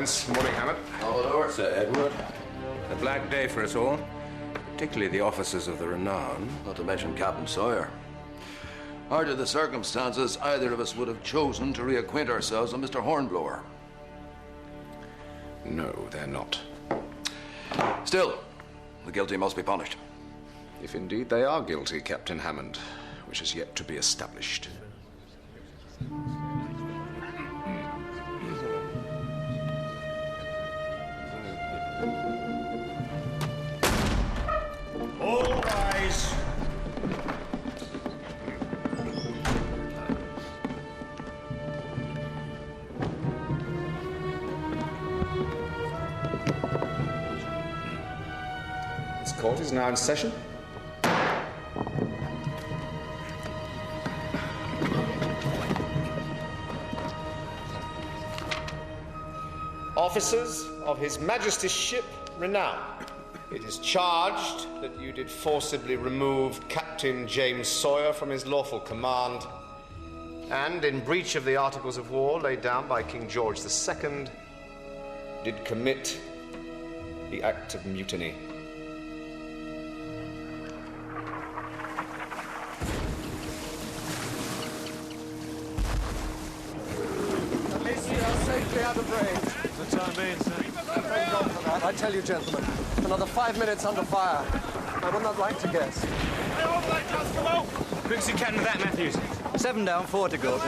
Lawrence. Morning, Hammond. Hello, Sir Edward. A black day for us all, particularly the officers of the Renown. Not to mention Captain Sawyer. Under the circumstances, either of us would have chosen to reacquaint ourselves with Mr. Hornblower. No, they're not. Still, the guilty must be punished. If indeed they are guilty, Captain Hammond, which is yet to be established. All rise. This court is now in session. Officers of His Majesty's ship Renown, it is charged that you did forcibly remove Captain James Sawyer from his lawful command, and in breach of the Articles of War laid down by King George II, did commit the act of mutiny. At least we are safely out of range. For the time being, sir. Thank God for that. I tell you, gentlemen, another 5 minutes under fire. I would not like to guess. Quick, see Captain of that, Matthews. 7 down, 4 to go.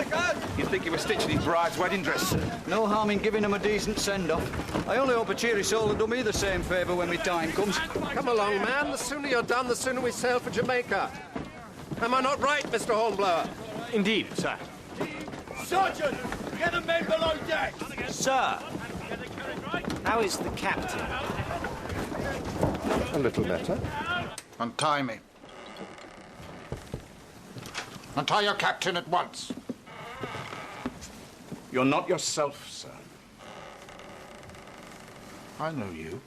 You'd think you were stitching his bride's wedding dress, sir. No harm in giving him a decent send-off. I only hope a cheery soul will do me the same favour when my time comes. Come along, man. The sooner you're done, the sooner we sail for Jamaica. Am I not right, Mr. Hornblower? Indeed, sir. Sergeant, get the men below deck. Sir, how is the captain? A little better. Untie me. Untie your captain at once. You're not yourself, sir. I know you.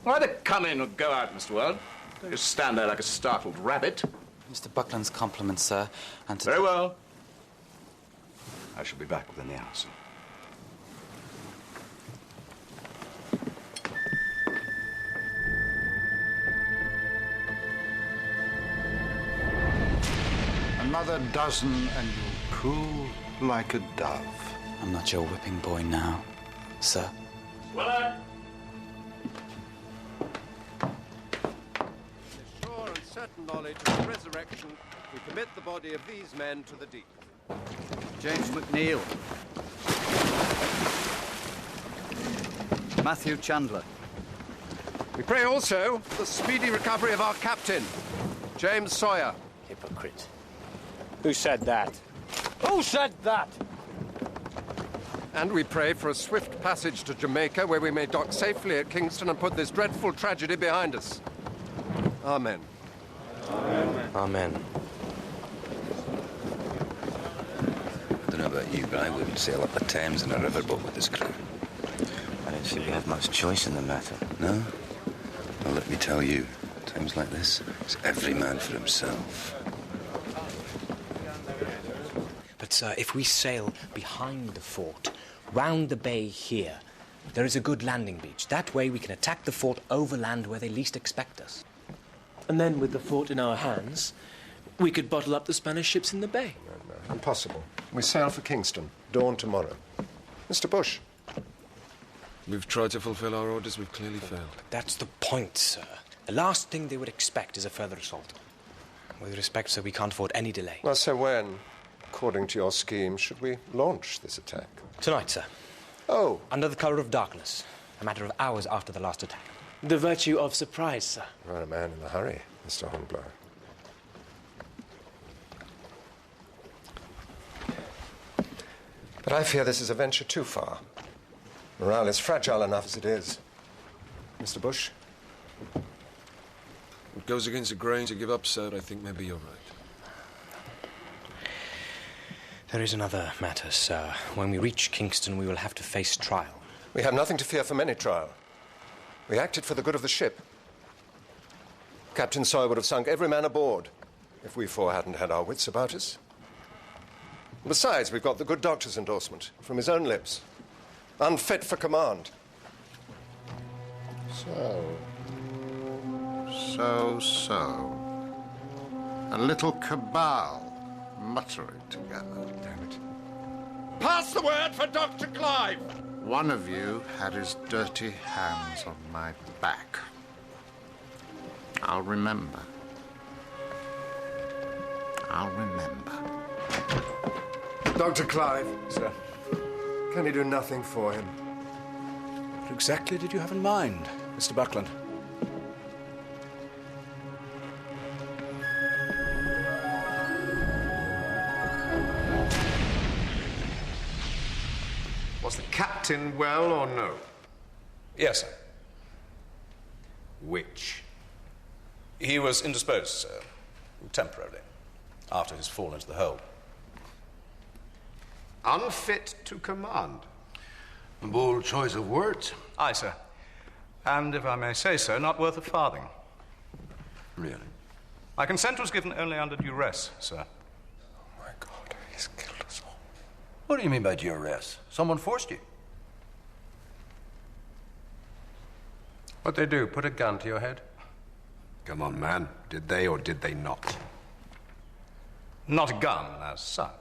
Either come in or go out, Mr. Weld. Don't just stand there like a startled rabbit. Mr. Buckland's compliments, sir, and to... Very well. I shall be back within the hour, sir. Another dozen and you'll coo like a dove. I'm not your whipping boy now, sir. Well, Sure and certain knowledge of the resurrection, we commit the body of these men to the deep. James McNeil. Matthew Chandler. We pray also for the speedy recovery of our captain, James Sawyer. hypocrite. Who said that? Who said that? And we pray for a swift passage to Jamaica, where we may dock safely at Kingston and put this dreadful tragedy behind us. Amen. Amen. Amen. I don't know about you, but I wouldn't sail up the Thames in a riverboat with this crew. I don't think we have much choice in the matter. No? Well, let me tell you, times like this, it's every man for himself. But, sir, if we sail behind the fort, round the bay here, there is a good landing beach. That way we can attack the fort overland where they least expect us. And then, with the fort in our hands, we could bottle up the Spanish ships in the bay. No, impossible. We sail for Kingston, dawn tomorrow. Mr. Bush. We've tried to fulfill our orders, we've clearly failed. But that's the point, sir. The last thing they would expect is a further assault. With respect, sir, we can't afford any delay. Well, so when, according to your scheme, should we launch this attack? Tonight, sir. Oh. Under the cover of darkness. A matter of hours after the last attack. The virtue of surprise, sir. You're a man in a hurry, Mr. Hornblower. But I fear this is a venture too far. Morale is fragile enough as it is. Mr. Bush? It goes against the grain to give up, sir. I think maybe you're right. There is another matter, sir. When we reach Kingston, we will have to face trial. We have nothing to fear from any trial. We acted for the good of the ship. Captain Sawyer would have sunk every man aboard if we four hadn't had our wits about us. Besides, we've got the good doctor's endorsement from his own lips. Unfit for command. So. A little cabal muttering together. Damn it. Pass the word for Dr. Clive! One of you had his dirty hands on my back. I'll remember. Dr. Clive. Sir. Can you do nothing for him? What exactly did you have in mind, Mr. Buckland? Was the captain well or no? Yes, sir. Which? He was indisposed, sir, temporarily, after his fall into the hole. Unfit to command. A bold choice of words. Aye, sir. And, if I may say so, not worth a farthing. Really? My consent was given only under duress, sir. Oh, my God, he's killed us all. What do you mean by duress? Someone forced you? What'd they do? Put a gun to your head? Come on, man. Did they or did they not? Not a gun, as such.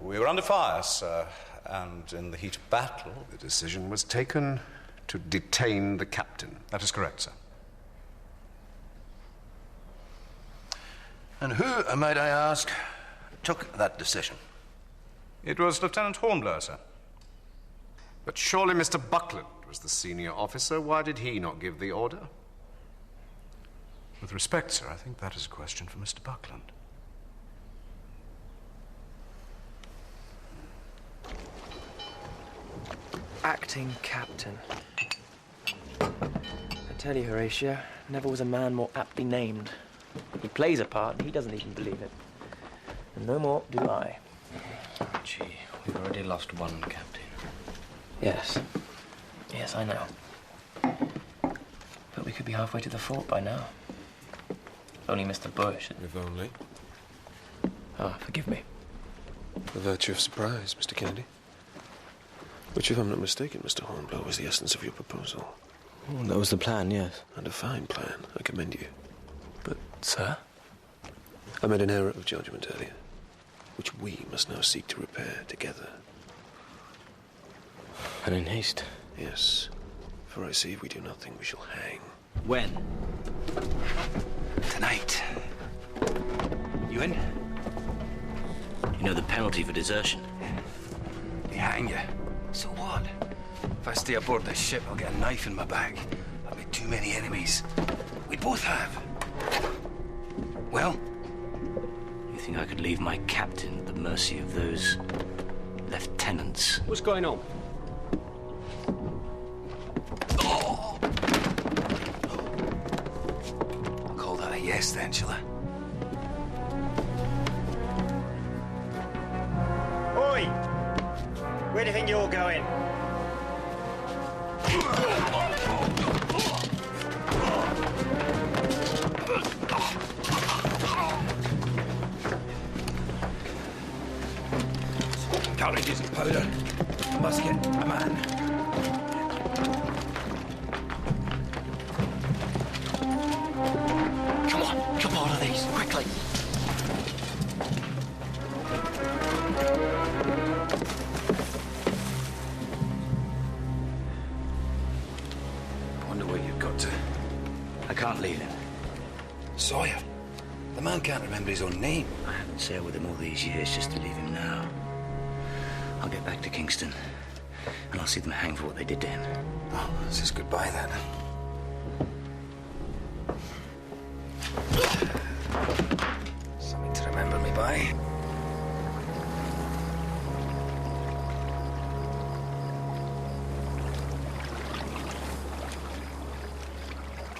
We were under fire, sir, and in the heat of battle... The decision was taken to detain the captain. That is correct, sir. And who, might I ask, took that decision? It was Lieutenant Hornblower, sir. But surely Mr. Buckland was the senior officer. Why did he not give the order? With respect, sir, I think that is a question for Mr. Buckland. Acting captain. I tell you, Horatio, never was a man more aptly named. He plays a part, and he doesn't even believe it. And no more do I. Oh, gee, we've already lost one captain. Yes. Yes, I know. But we could be halfway to the fort by now. If only Mr. Bush... If only. Ah, forgive me. The virtue of surprise, Mr. Kennedy. Which, if I'm not mistaken, Mr. Hornblower, was the essence of your proposal. Oh, that was the plan, yes. And a fine plan. I commend you. But, sir? I made an error of judgment earlier, which we must now seek to repair together. And in haste? Yes. For I see if we do nothing, we shall hang. When? Tonight. You in? You know the penalty for desertion. They hang you. So what? If I stay aboard this ship, I'll get a knife in my back. That'll be too many enemies. We both have. Well? You think I could leave my captain at the mercy of those lieutenants? What's going on? I'll call that a yes then, shall I? Oi! Where do you think you're going? Cartridges and powder. Musket, a man. Come on, jump out of these, quickly. Wonder where you've got to. I can't leave him. Sawyer. The man can't remember his own name. I haven't sailed with him all these years just to leave him now. I'll get back to Kingston, and I'll see them hang for what they did to him. Oh, this is goodbye then. Something to remember me by.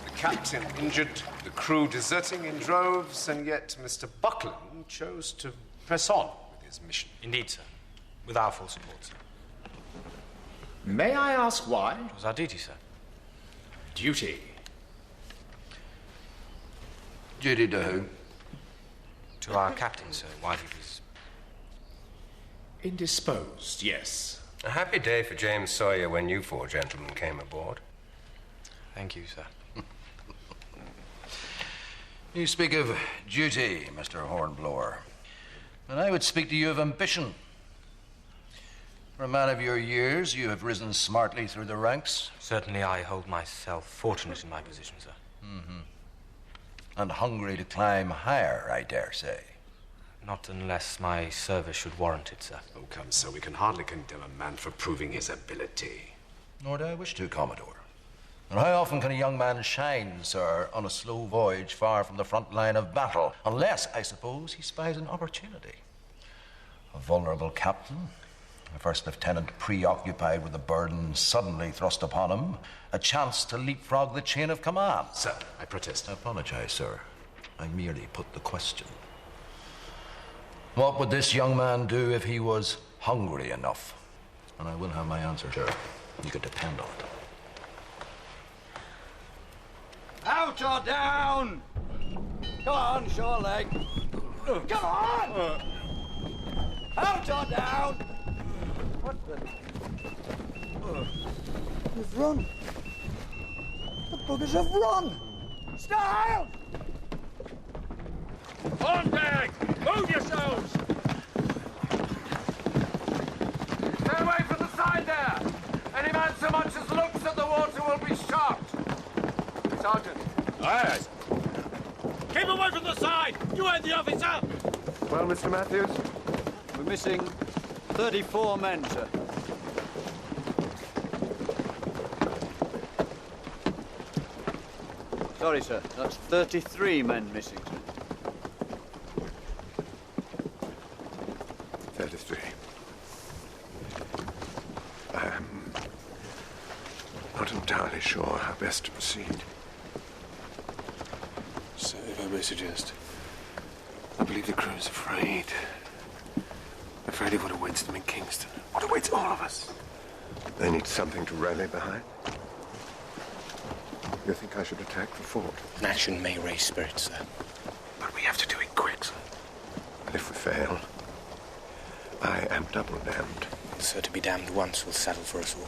The captain injured, the crew deserting in droves, and yet Mr. Buckland chose to press on with his mission. Indeed, sir. With our full support, sir. May I ask why? It was our duty, sir. Duty. Duty to who? To our captain, sir, while he was... Indisposed, yes. A happy day for James Sawyer when you four gentlemen came aboard. Thank you, sir. You speak of duty, Mr. Hornblower, and I would speak to you of ambition. For a man of your years, you have risen smartly through the ranks. Certainly I hold myself fortunate in my position, sir. Mm-hmm. And hungry to climb higher, I dare say. Not unless my service should warrant it, sir. Oh, come, sir, we can hardly condemn a man for proving his ability. Nor do I wish to, Commodore. And how often can a young man shine, sir, on a slow voyage far from the front line of battle? Unless, I suppose, he spies an opportunity. A vulnerable captain, a first lieutenant preoccupied with a burden suddenly thrust upon him, a chance to leapfrog the chain of command. Sir, I protest. I apologize, sir. I merely put the question. What would this young man do if he was hungry enough? And I will have my answer, sir. You can depend on it. Out or down? Come on, shore leg. Come on! Out or down? What the? You've run. The buggers have run. Style! On deck! Move yourselves! Stay away from the side there! Any man so much as looks at the water will be shot! Sergeant. Yes. Keep away from the side! You heard the officer! Well, Mr. Matthews? We're missing 34 men, sir. Sorry, sir. That's 33 men missing, sir. 33. I'm not entirely sure how best to proceed. So, if I may suggest, I believe the crew's afraid. Afraid of what awaits them in Kingston. What awaits all of us. They need something to rally behind. You think I should attack the fort? An action may raise spirits, sir. But we have to do it quick, sir. And if we fail, I am double damned. Sir, to be damned once will settle for us all.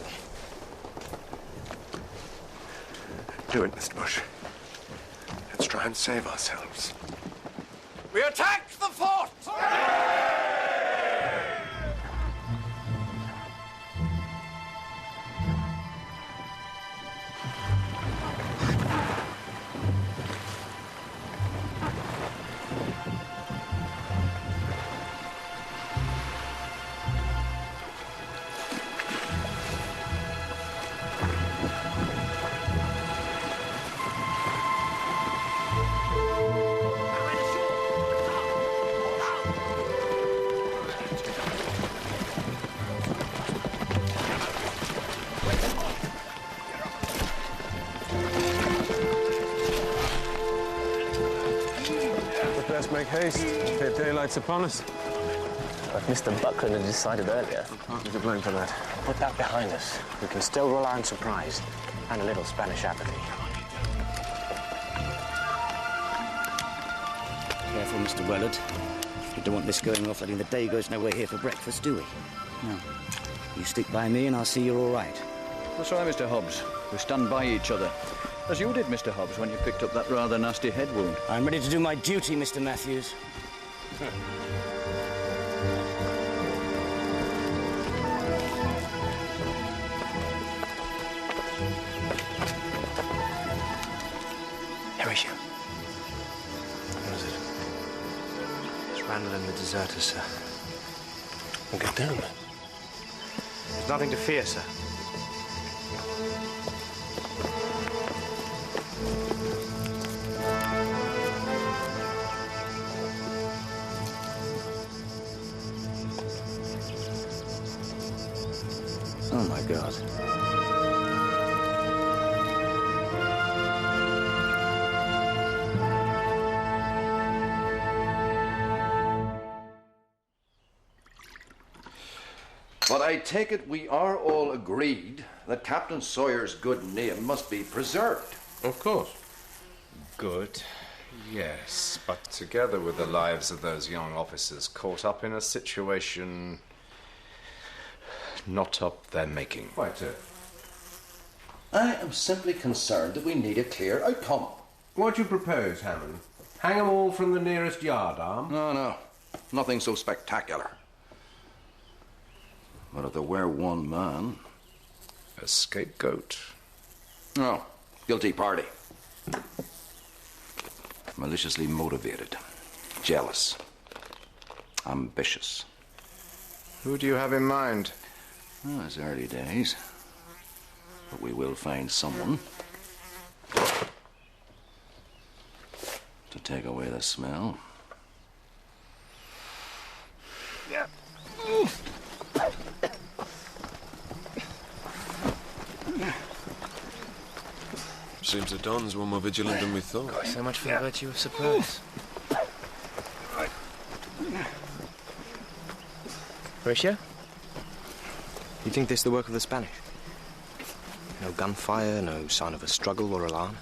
Do it, Mr. Bush. Let's try and save ourselves. We attack the fort! Let's make haste. The daylight's upon us. If Mr. Buckland had decided earlier. You're to blame for that. Put that behind us. We can still rely on surprise and a little Spanish apathy. Careful, Mr. Wellard. We don't want this going off letting the day goes nowhere here for breakfast, do we? No. You stick by me and I'll see you're all right. That's right, Mr. Hobbs. We stand by each other. As you did, Mr. Hobbs, when you picked up that rather nasty head wound. I'm ready to do my duty, Mr. Matthews. Horatio. What is it? It's Randall and the deserters, sir. We'll get down. There's nothing to fear, sir. Oh, my God. But I take it we are all agreed that Captain Sawyer's good name must be preserved. Of course. Good, yes, but together with the lives of those young officers caught up in a situation not up their making. Quite so. I am simply concerned that we need a clear outcome. What do you propose, Hammond? Hang them all from the nearest yardarm? No. Nothing so spectacular. But if there were one man... A scapegoat? No. Guilty party. Maliciously motivated. Jealous. Ambitious. Who do you have in mind? Well, it's early days. But we will find someone to take away the smell. Yeah. Seems the Dons were more vigilant than we thought. God, so much for the virtue of surprise. Horatio? You think this is the work of the Spanish? No gunfire, no sign of a struggle or alarm.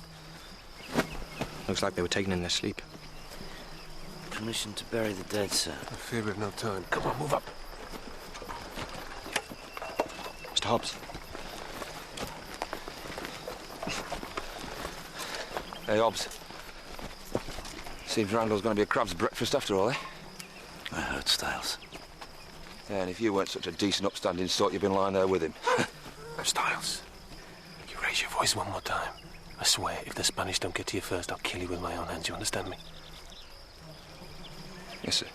Looks like they were taken in their sleep. Permission to bury the dead, sir. I fear we've no time. Come on, move up. Mr. Hobbs. Hey, Hobbs. Seems Randall's going to be a crab's breakfast after all, eh? I heard, Styles. Yeah, and if you weren't such a decent, upstanding sort, you'd been lying there with him. Styles, you raise your voice one more time. I swear, if the Spanish don't get to you first, I'll kill you with my own hands. You understand me? Yes, sir.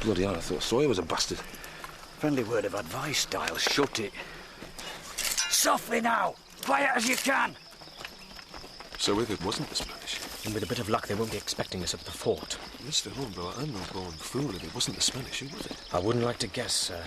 Bloody hell, I thought Sawyer was a bastard. Friendly word of advice, Styles. Shut it. Softly now! Quiet as you can! So if it wasn't the Spanish? And with a bit of luck, they won't be expecting us at the fort. Mr. Hornblower, I'm no born fool. If it wasn't the Spanish, who was it? I wouldn't like to guess, sir.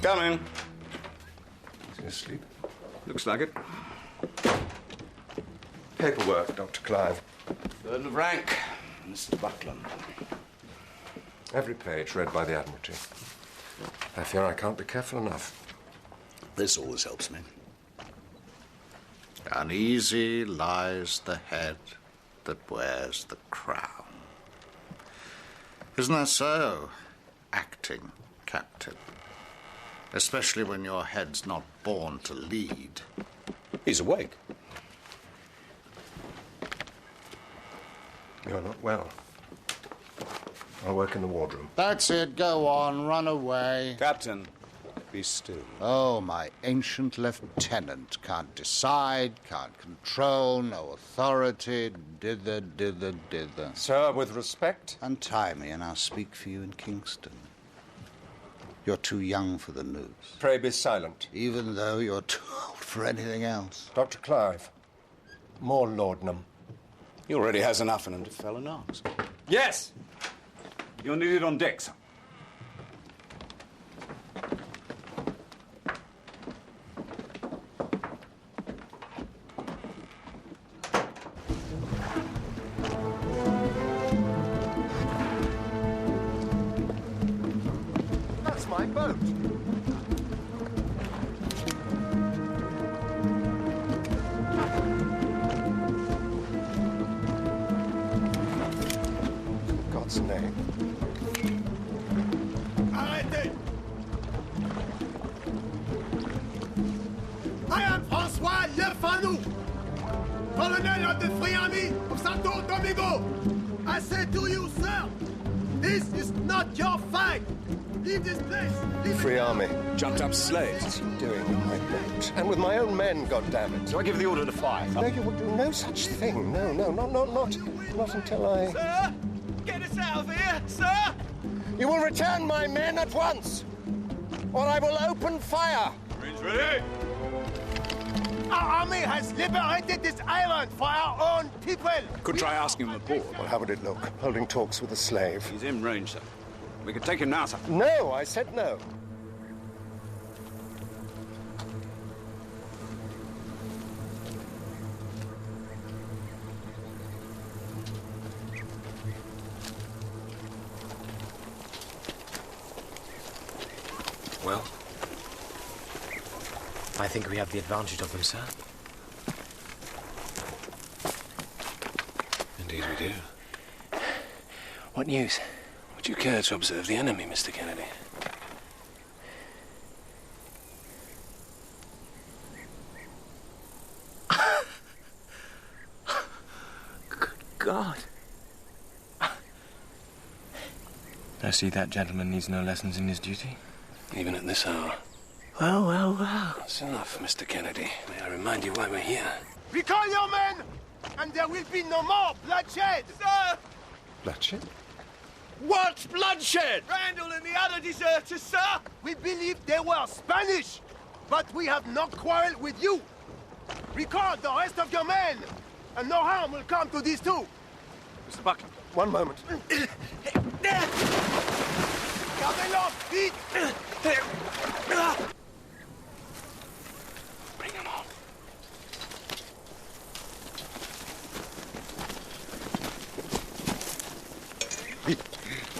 Come in. Is he asleep? Looks like it. Paperwork, Dr. Clive. Third of rank, Mr. Buckland. Every page read by the Admiralty. I fear I can't be careful enough. This always helps me. Uneasy lies the head that wears the crown. Isn't that so, acting captain? Especially when your head's not born to lead. He's awake. You're not well. I'll work in the wardroom. That's it. Go on. Run away. Captain, be still. Oh, my ancient lieutenant can't decide, can't control, no authority. Dither. Sir, with respect. Untie me and I'll speak for you in Kingston. You're too young for the news. Pray be silent. Even though you're too old for anything else. Dr. Clive, more laudanum. He already has enough in him to fell an ox. Yes! You'll need it on deck, sir. That's my boat. In God's name. Arrêtez! I am François Lefanou, colonel of the Free Army of Santo Domingo. I say to you, sir, this is not your fight. Leave this place. Leave Free it Army. Jumped up slaves. What's he doing with my boat? And with my own men, goddammit. So I give the order to fire. No, you will do no such thing. No, not until I... Sir, get us out of here, sir! You will return my men at once! or I will open fire! Marines ready? Our army has liberated this island for our own people! Could try asking him aboard. Well, how would it look? Holding talks with a slave. He's in range, sir. We could take him now, sir. No, I said no. Well, I think we have the advantage of them, sir. Indeed we do. What news? Would you care to observe the enemy, Mr. Kennedy? Good God. I see that gentleman needs no lessons in his duty. Even at this hour. Well, well, well. That's enough, Mr. Kennedy. May I remind you why we're here? Recall your men, and there will be no more bloodshed! Sir! Bloodshed? What bloodshed? Randall and the other deserters, sir! We believe they were Spanish, but we have no quarrel with you. Recall the rest of your men, and no harm will come to these two. Mr. Buckland, one moment. Gardez-leur, vite! Bring them on.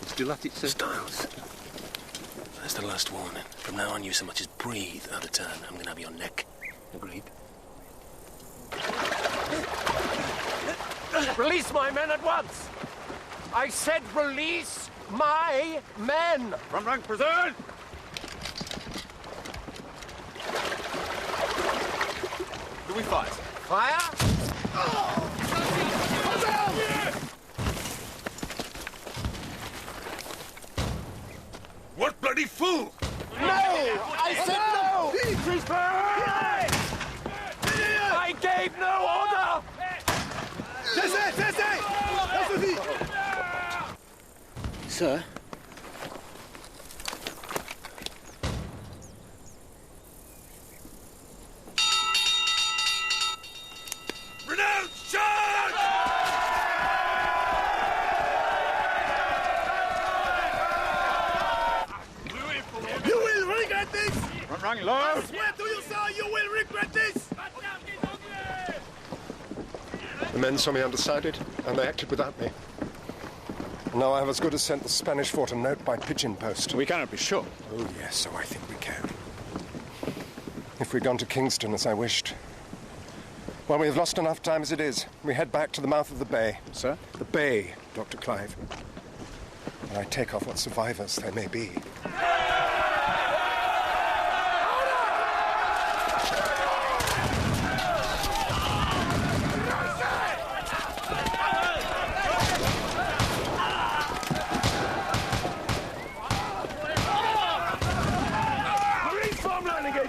Still at it, sir? Styles. That's the last warning. From now on, you so much as breathe out of turn, I'm gonna have your neck. Agreed? Release my men at once! I said release my men! Front rank, preserve! Do we fight? Fire! What bloody fool! No! I said no! I gave no order! Cessez! Cessez! Ça suffit! Sir? Renounce charge! You will regret this! Front rank, low! I swear to you, sir, you will regret this! The men saw me undecided, and they acted without me. Now I have as good as sent the Spanish fort a note by pigeon post. We cannot be sure. Oh, yes, so I think we can. If we'd gone to Kingston as I wished. Well, we have lost enough time as it is. We head back to the mouth of the bay. Sir? The bay, Dr. Clive. And I take off what survivors there may be.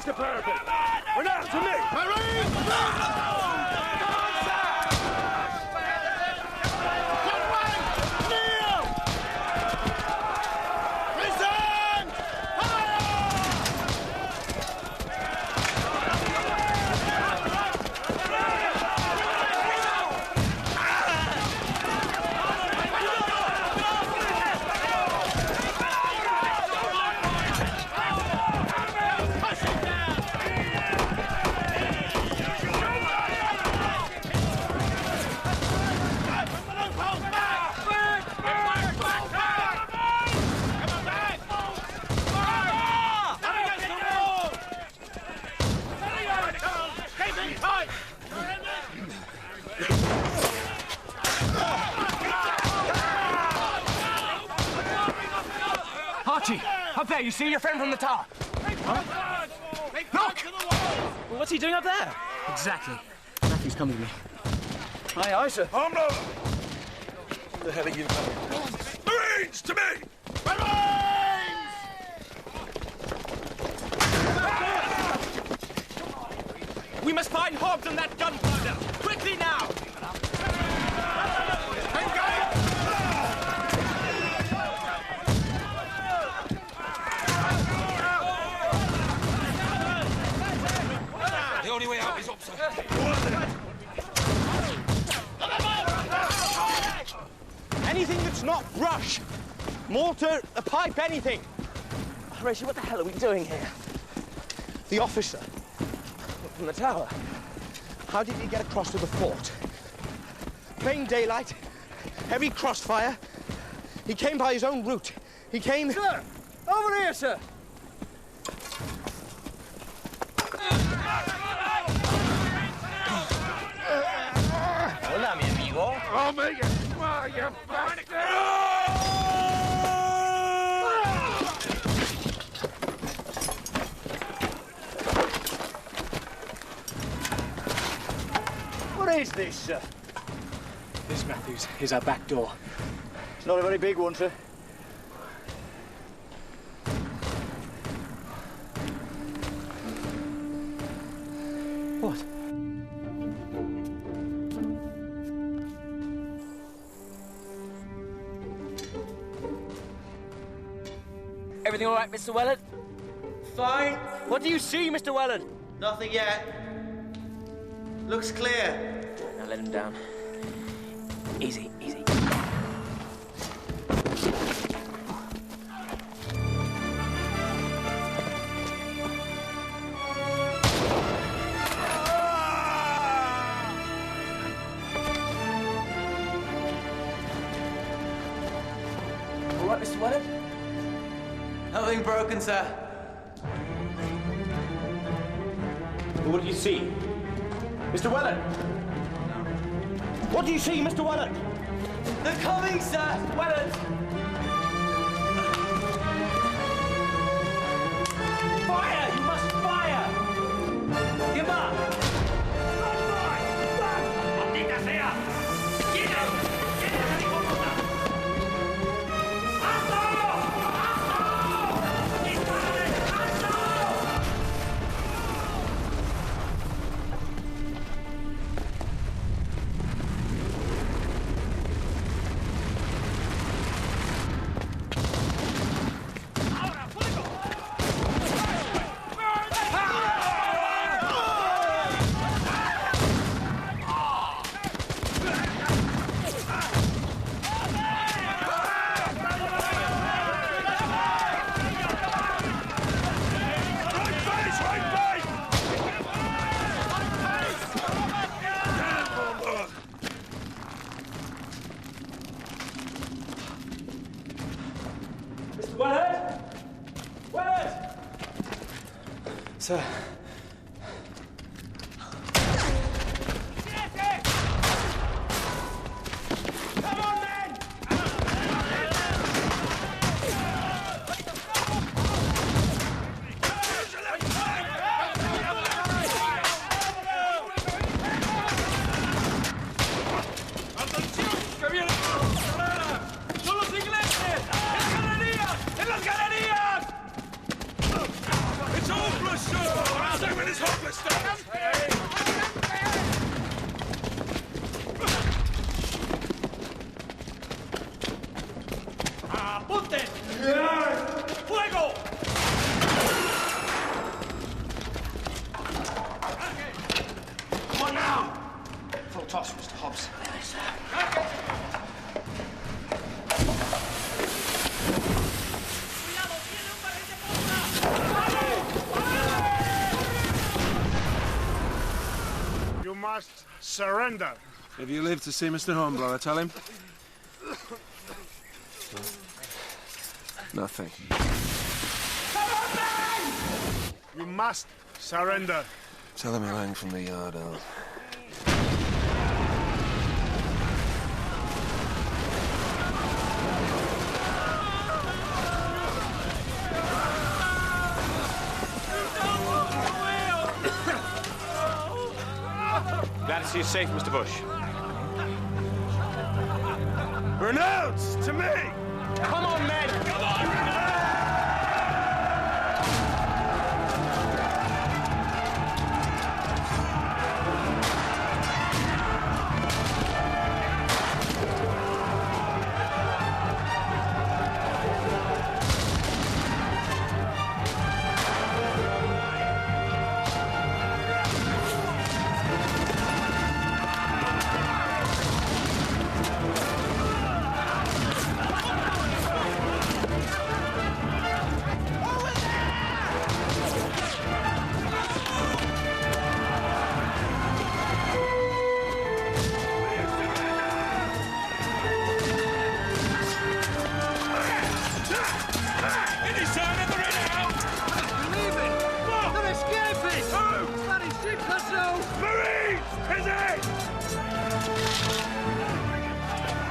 The parapet! We're now to me! Marines! Archie, up there, you see your friend from the tower? Huh? Look! Well, what's he doing up there? Exactly. Matthew's coming with me. Aye, aye, sir. Hornblower! What the hell are you doing? Marines, to me! We must find Hobbs and that gunpowder! Quickly now! not brush. Mortar, a pipe, anything. Horatio, what the hell are we doing here? The officer from the tower. How did he get across to the fort? Plain daylight, heavy crossfire. He came by his own route. He came... Sir! Over here, sir! Hola, mi amigo. Oh, make it! Come on, you bastard! What is this, sir? This, Matthews, is our back door. It's not a very big one, sir. What? Everything all right, Mr. Wellard? Fine. What do you see, Mr. Wellard? Nothing yet. Looks clear. Now let him down. Easy, easy. All right, Mr. Wellard? Nothing broken, sir. What do you see? Mr. Wellard! What do you see, Mr. Wellard? They're coming, sir! Wellard! Fire! You must fire! Give up! Run, boy! Run! ¡Maldita sea! ¡Quieto! ¡Quieto, hijo puta! ¡Alto! ¡Alto! ¡Dispárale! ¡Alto! Mr. Wellard! Wellard! Sir. Come on, men! ¡Atención! ¡Que viene! ¡Son los ingleses! ¡En las galerías! ¡En las galerías! It's hopeless, sir! I'll say when it's hopeless, ¡Apunten! ¡Fuego! Come on now! Full toss, Mr. Hobbs. You must surrender. If you live to see Mr. Hornblower, tell him. Nothing. You must surrender. Tell him he'll hang from the yard out. Glad to see you safe, Mr. Bush. Renounce to me! Come on, men! Come on!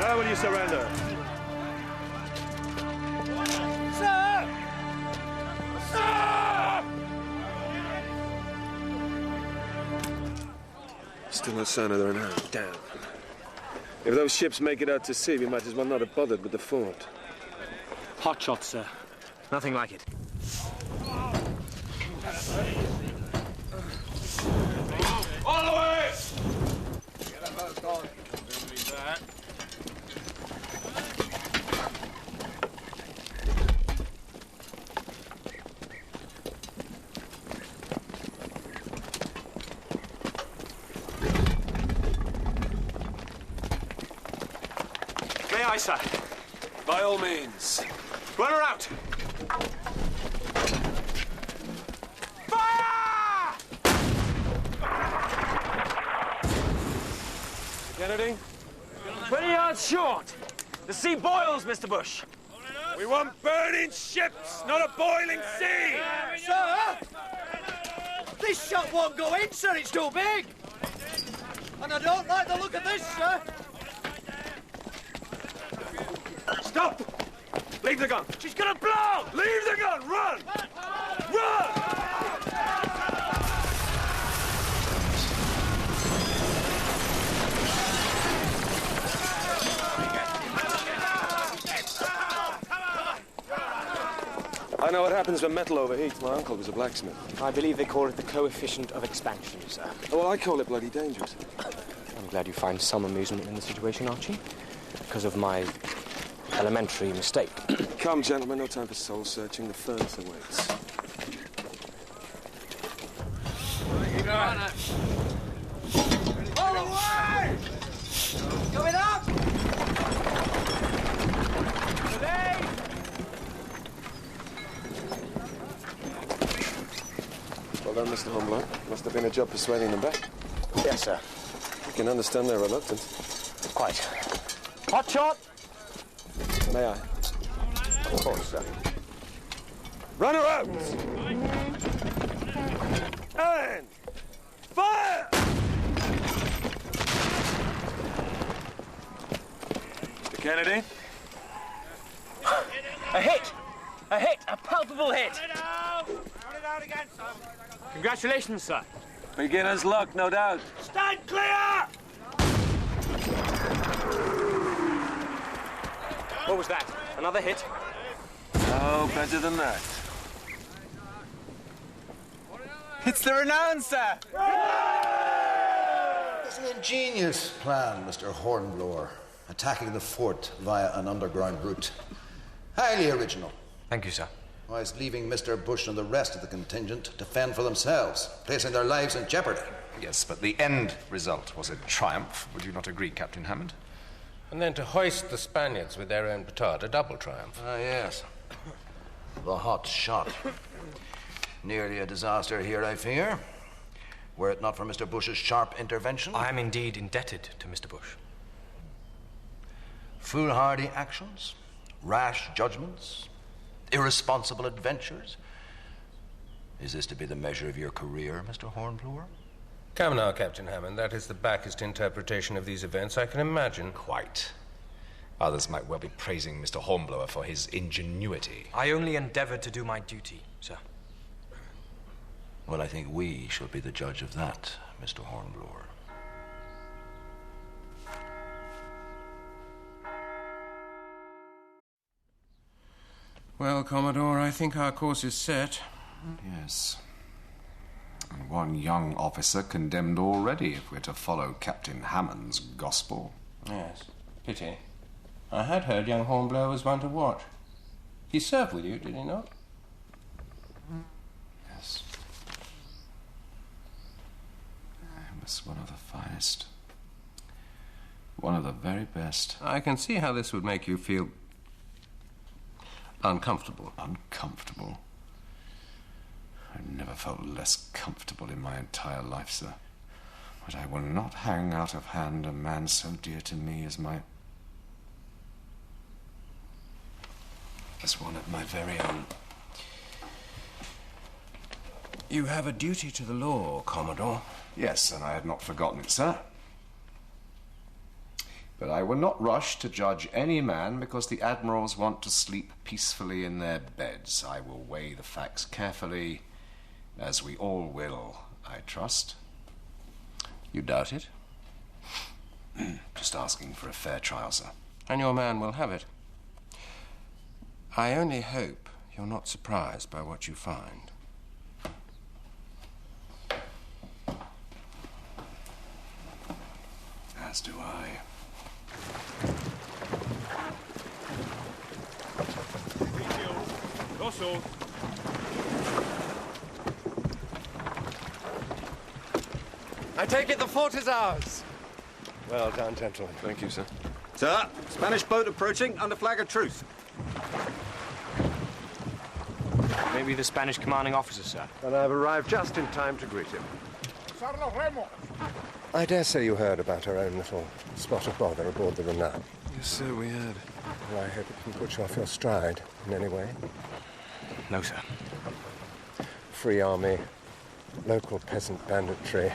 How will you surrender? Sir! Sir! Still no sign of their own hand. Damn. If those ships make it out to sea, we might as well not have bothered with the fort. Hot shot, sir. Nothing like it. All the way! May I, sir? By all means. Run her out! Fire! Kennedy? 20 yards short. The sea boils, Mr. Bush. We want burning ships, not a boiling sea! Sir! This shot won't go in, sir. It's too big. And I don't like the look of this, sir. Stop! Leave the gun! She's gonna blow! Leave the gun! Run! Run! I know what happens when metal overheats. My uncle was a blacksmith. I believe they call it the coefficient of expansion, sir. Well, I call it bloody dangerous. I'm glad you find some amusement in the situation, Archie. Because of my elementary mistake. Come, gentlemen, no time for soul-searching. The furnace awaits. All away! Coming up! Today! Well done, Mr. Hornblower. Must have been a job persuading them back. Yes, sir. You can understand their reluctance. Quite. Hot shot! May I? Of course, sir. Run her out! And fire! Mr. Kennedy? A hit! A hit! A palpable hit! Run it out again, sir. Congratulations, sir. Beginner's luck, no doubt. Stand clear! What was that? Another hit? Oh, better than that. It's the renown, sir! It's an ingenious plan, Mr. Hornblower. Attacking the fort via an underground route. Highly original. Thank you, sir. Whilst leaving Mr. Bush and the rest of the contingent to fend for themselves, placing their lives in jeopardy. Yes, but the end result was a triumph. Would you not agree, Captain Hammond? And then to hoist the Spaniards with their own petard, a double triumph. Ah, yes. The hot shot. Nearly a disaster here, I fear. Were it not for Mr. Bush's sharp intervention. I am indeed indebted to Mr. Bush. Foolhardy actions, rash judgments, irresponsible adventures. Is this to be the measure of your career, Mr. Hornblower? Come now, Captain Hammond. That is the backest interpretation of these events I can imagine. Quite. Others might well be praising Mr. Hornblower for his ingenuity. I only endeavored to do my duty, sir. Well, I think we shall be the judge of that, Mr. Hornblower. Well, Commodore, I think our course is set. Yes. And one young officer condemned already, if we're to follow Captain Hammond's gospel. Yes. Pity. I had heard young Hornblower was one to watch. He served with you, did he not? Yes. He was one of the finest. One of the very best. I can see how this would make you feel uncomfortable. Uncomfortable? I've never felt less comfortable in my entire life, sir. But I will not hang out of hand a man so dear to me as one of my very own. You have a duty to the law, Commodore. Yes, and I had not forgotten it, sir. But I will not rush to judge any man because the admirals want to sleep peacefully in their beds. I will weigh the facts carefully, as we all will, I trust. You doubt it? Just asking for a fair trial, sir. And your man will have it. I only hope you're not surprised by what you find. As do I. I take it the fort is ours. Well done, gentlemen. Thank you, sir. Sir, Spanish boat approaching under flag of truce. Maybe the Spanish commanding officer, sir. And I've arrived just in time to greet him. I dare say you heard about our own little spot of bother aboard the Renown. Yes, sir, we had. Well, I hope it can put you off your stride in any way. No, sir. Free army, local peasant banditry.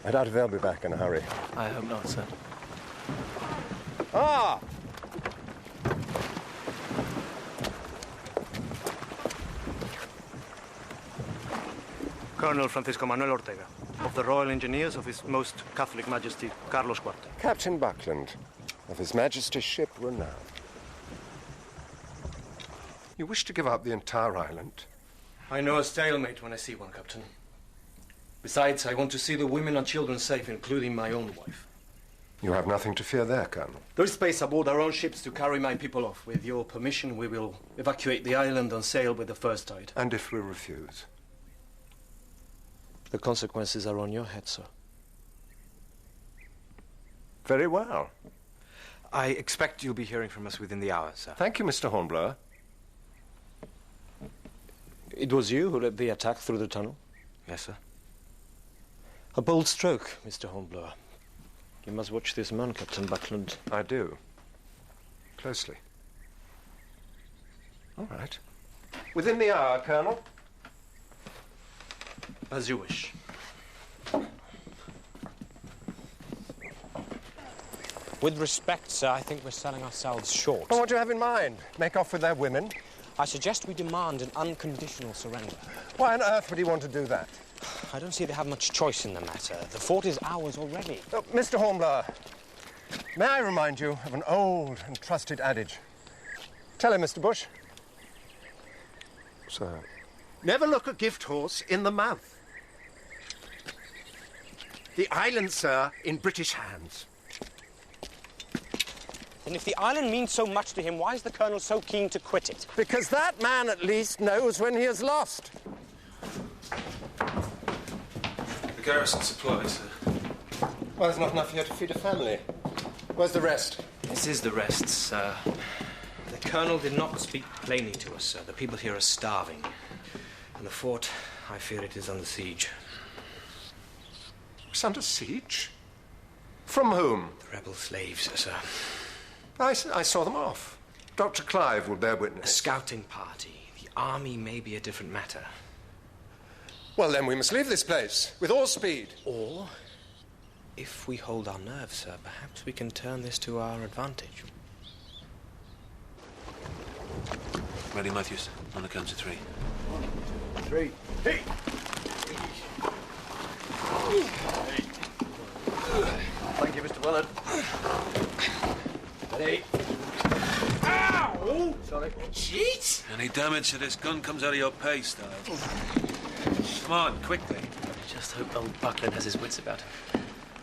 I doubt if they'll be back in a hurry. I hope not, sir. Ah! Colonel Francisco Manuel Ortega, of the Royal Engineers of His Most Catholic Majesty Carlos IV. Captain Buckland, of His Majesty's ship Renown. You wish to give up the entire island? I know a stalemate when I see one, Captain. Besides, I want to see the women and children safe, including my own wife. You have nothing to fear there, Colonel. There is space aboard our own ships to carry my people off. With your permission, we will evacuate the island and sail with the first tide. And if we refuse? The consequences are on your head, sir. Very well. I expect you'll be hearing from us within the hour, sir. Thank you, Mr. Hornblower. It was you who led the attack through the tunnel? Yes, sir. A bold stroke, Mr. Hornblower. You must watch this man, Captain Buckland. I do. Closely. All right. Within the hour, Colonel. As you wish. With respect, sir, I think we're selling ourselves short. Well, what do you have in mind? Make off with their women? I suggest we demand an unconditional surrender. Why on earth would he want to do that? I don't see they have much choice in the matter. The fort is ours already. Oh, Mr. Hornblower, may I remind you of an old and trusted adage? Tell him, Mr. Bush. Sir. Never look a gift horse in the mouth. The island, sir, in British hands. Then if the island means so much to him, why is the Colonel so keen to quit it? Because that man, at least, knows when he is lost. The garrison supplies, sir. Well, there's not enough here to feed a family. Where's the rest? This is the rest, sir. The Colonel did not speak plainly to us, sir. The people here are starving. And the fort, I fear it is under siege. It's under siege? From whom? The rebel slaves, sir. I saw them off. Dr. Clive will bear witness. A scouting party. The army may be a different matter. Well, then we must leave this place, with all speed. Or, if we hold our nerve, sir, perhaps we can turn this to our advantage. Ready, Matthews. On the count of 3. 3. Hey! Thank you, Mr. Willard. Ready? Ow! Sorry. Cheat! Any damage to this gun comes out of your pay, Style. Come on, quickly. Just hope old Buckland has his wits about him.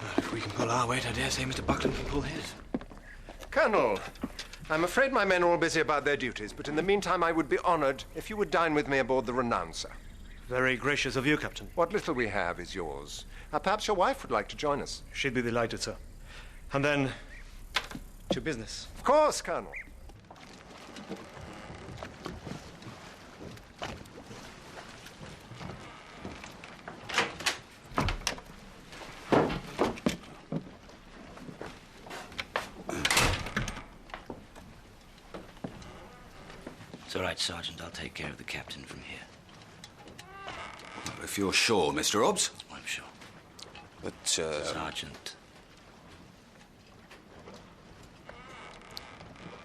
Well, if we can pull our weight, I dare say Mr. Buckland can pull his. Colonel, I'm afraid my men are all busy about their duties, but in the meantime I would be honoured if you would dine with me aboard the Renown, sir. Very gracious of you, Captain. What little we have is yours. Perhaps your wife would like to join us. She'd be delighted, sir. And then, to business. Of course, Colonel. It's all right, Sergeant. I'll take care of the captain from here. If you're sure, Mr. Hobbs. I'm sure. But, Sergeant,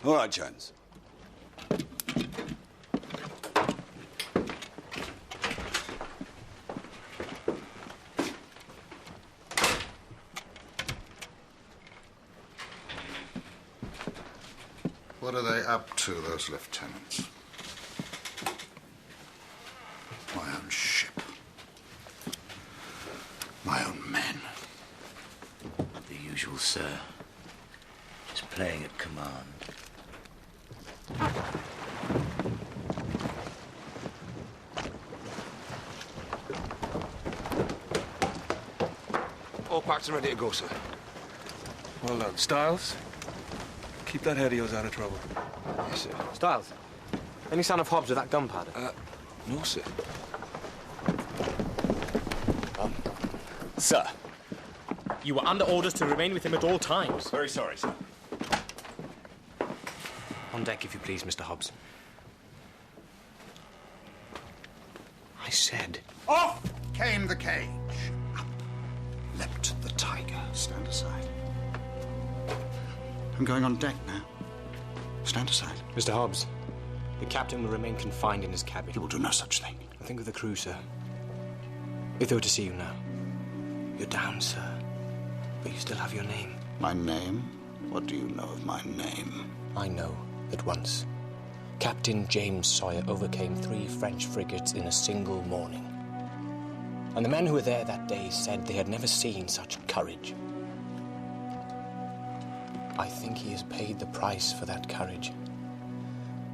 All right, Jones. What are they up to, those lieutenants? My own ship. My own men. The usual, sir. Just playing at command. All packed and ready to go, sir. Well done. Styles, keep that head of yours out of trouble. Yes, sir. Styles, any sign of Hobbs with that gunpowder? No, sir. Sir, you were under orders to remain with him at all times. Very sorry, sir. On deck, if you please, Mr. Hobbs. I said... Off came the cage. Up leapt the tiger. Stand aside. I'm going on deck now. Stand aside. Mr. Hobbs, the captain will remain confined in his cabin. He will do no such thing. I think of the crew, sir. If they were to see you now. You're down, sir. But you still have your name. My name? What do you know of my name? I know that once Captain James Sawyer overcame 3 French frigates in a single morning. And the men who were there that day said they had never seen such courage. I think he has paid the price for that courage,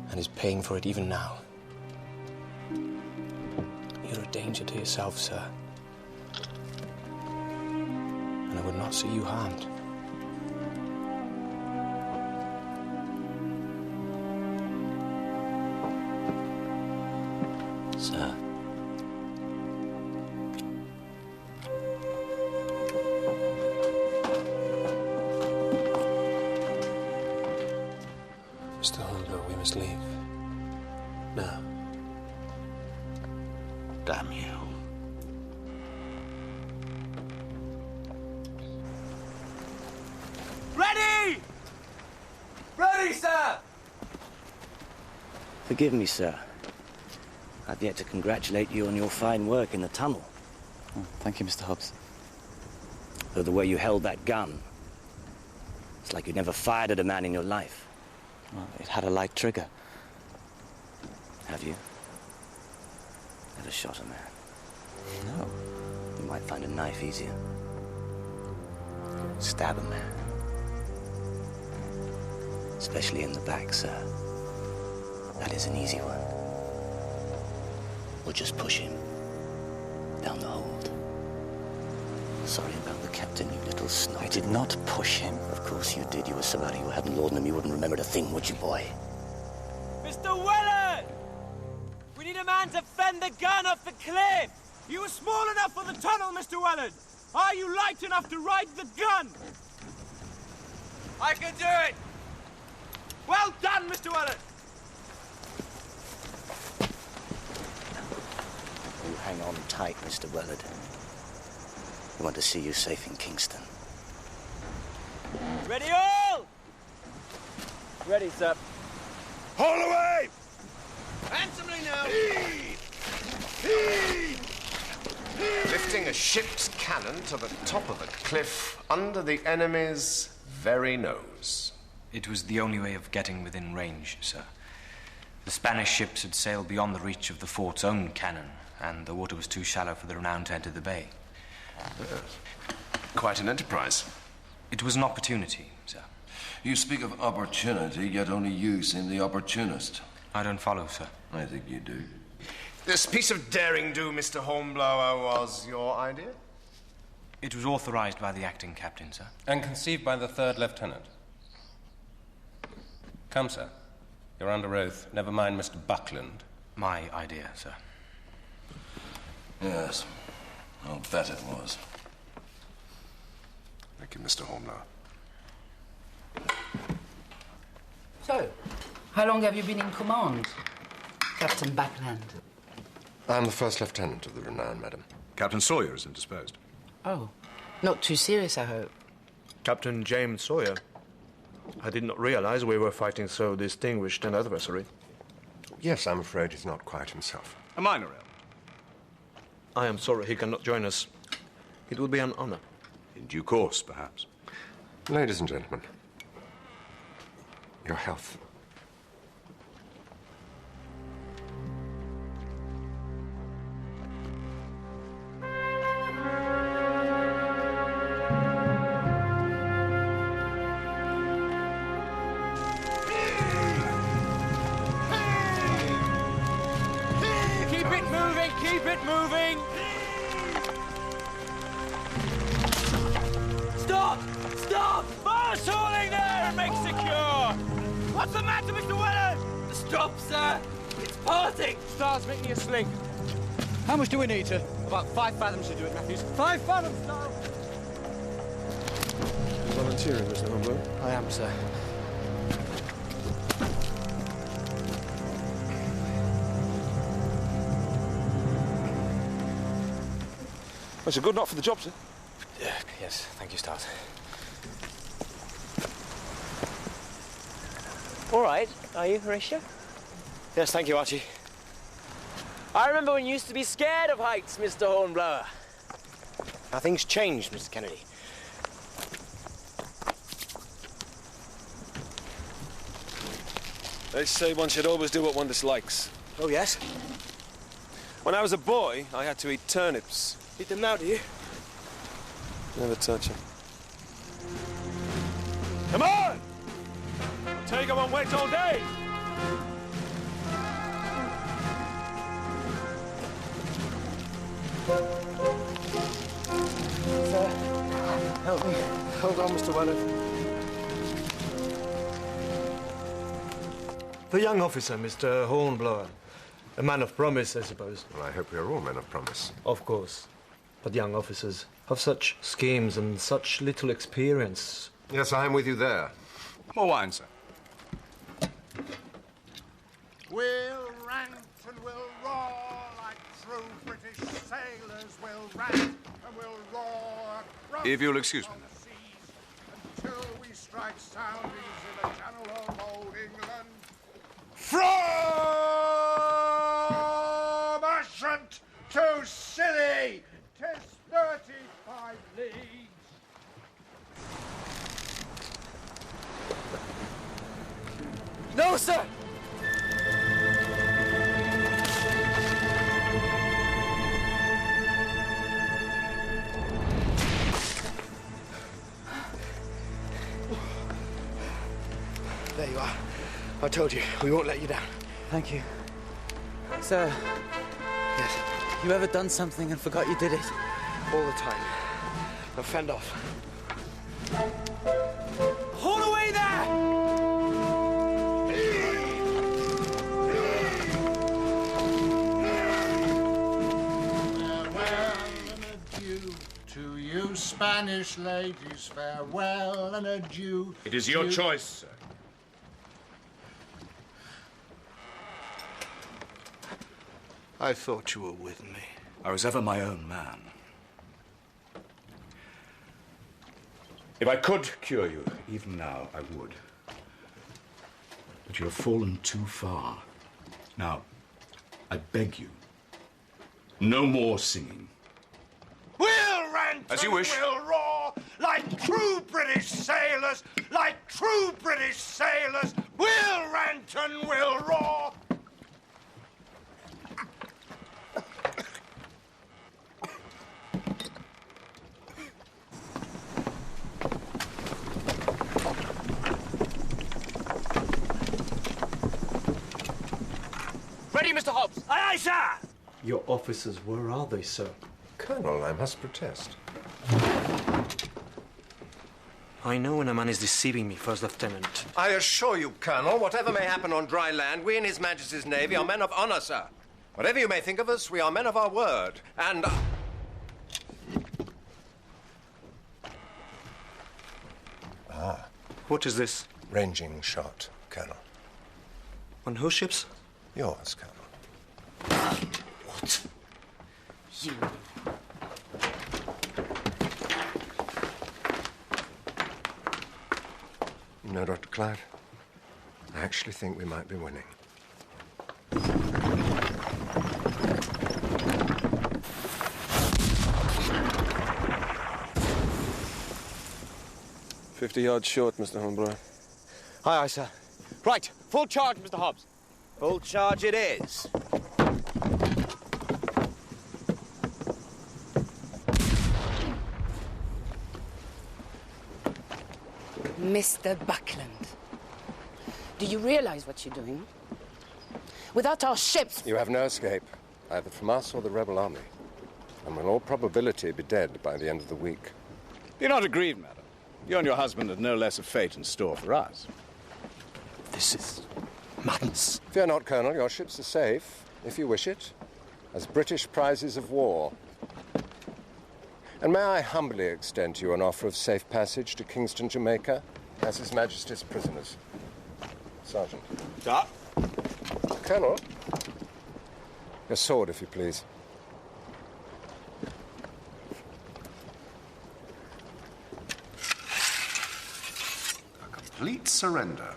and is paying for it even now. You're a danger to yourself, sir. And I would not see you harmed. Sir. Mr. Hornblower, we must leave. Now. Damn you. Ready! Ready, sir! Forgive me, sir. I've yet to congratulate you on your fine work in the tunnel. Oh, thank you, Mr. Hobbs. Though the way you held that gun, it's like you'd never fired at a man in your life. Well, it had a light trigger. Have you? Ever shot a man? No. You might find a knife easier. Stab a man. Especially in the back, sir. That is an easy one. Or just push him down the hold. Sorry about the captain, you little snot. I did not push him. Of course you did. You were so out of your head and laudanum you wouldn't remember a thing, would you, boy? Mr. Willard! We need a man to fend the gun off the cliff! You were small enough for the tunnel, Mr. Willard! Are you light enough to ride the gun? I can do it! Well done, Mr. Willard! You hang on tight, Mr. Willard. We want to see you safe in Kingston. Ready all! Ready, sir. Haul away! Handsomely now! Lifting a ship's cannon to the top of a cliff under the enemy's very nose. It was the only way of getting within range, sir. The Spanish ships had sailed beyond the reach of the fort's own cannon, and the water was too shallow for the Renown to enter the bay. Quite an enterprise. It was an opportunity, sir. You speak of opportunity, yet only you seem the opportunist. I don't follow, sir. I think you do. This piece of daring-do, Mr. Hornblower, was your idea? It was authorized by the acting captain, sir. And conceived by the 3rd lieutenant. Come, sir. You're under oath. Never mind Mr. Buckland. My idea, sir. Yes. I'll bet it was. Thank you, Mr. Hornblower. So, how long have you been in command, Captain Buckland? I'm the 1st lieutenant of the Renown, madam. Captain Sawyer is indisposed. Oh, not too serious, I hope. Captain James Sawyer. I did not realize we were fighting so distinguished an adversary. Yes, I'm afraid he's not quite himself. A minor ill. I am sorry he cannot join us. It would be an honor. In due course, perhaps. Ladies and gentlemen, your health. Keep it moving! Stop! Stop! Fast hauling there and make secure! What's the matter, Mr. Weller? Stop, sir! It's parting! Stars, make me a sling. How much do we need to? About 5 fathoms should do it, Matthews. 5 fathoms, Stars! Volunteering, Mr. Hornblower? I am, sir. That's a good knot for the job, sir. Yes, thank you, Stars. All right, are you, Horatio? Yes, thank you, Archie. I remember when you used to be scared of heights, Mr. Hornblower. Now, things changed, Mr. Kennedy. They say one should always do what one dislikes. Oh, yes? When I was a boy, I had to eat turnips. Eat them now, do you? Never touch them. Come on! Take them on wait all day! Sir, help me. Hold on, Mr. Weller. The young officer, Mr. Hornblower. A man of promise, I suppose. Well, I hope we are all men of promise. Of course. But young officers have such schemes and such little experience. Yes, I'm with you there. More wine, sir. We'll rant and we'll roar like true British sailors. We'll rant and we'll roar across If you'll excuse me. the seas until we strike soundings in the Channel of Old England. From Ushant to Scilly, 'tis 35 leagues. No, sir! There you are. I told you, we won't let you down. Thank you. Sir. Yes. You ever done something and forgot you did it? All the time. Now fend off. Hold away there! Farewell and adieu to you, Spanish ladies. Farewell and adieu. It is your choice, sir. I thought you were with me. I was ever my own man. If I could cure you, even now, I would. But you have fallen too far. Now, I beg you, no more singing. We'll rant As you and wish. we'll roar like true British sailors, like true British sailors. We'll rant and we'll roar. Ready, Mr. Hobbs? Aye, aye, sir! Your officers, where are they, sir? Colonel, I must protest. I know when a man is deceiving me, First Lieutenant. I assure you, Colonel, whatever may happen on dry land, we in His Majesty's Navy are men of honor, sir. Whatever you may think of us, we are men of our word. And... What is this? Ranging shot, Colonel. On whose ships? Yours, Colonel. What? You... No, Dr. Clyde. I actually think we might be winning. "50 yards short, Mr. Hornblower." Aye, aye, sir. Right, full charge, Mr. Hobbs. Full charge it is. Mr. Buckland, do you realize what you're doing? Without our ships... You have no escape, either from us or the rebel army, and will in all probability be dead by the end of the week. You're not aggrieved, madam. You and your husband have no less of fate in store for us. This is madness. Fear not, Colonel. Your ships are safe, if you wish it, as British prizes of war. And may I humbly extend to you an offer of safe passage to Kingston, Jamaica, as His Majesty's prisoners. Sergeant. Sir? Colonel, your sword, if you please. A complete surrender.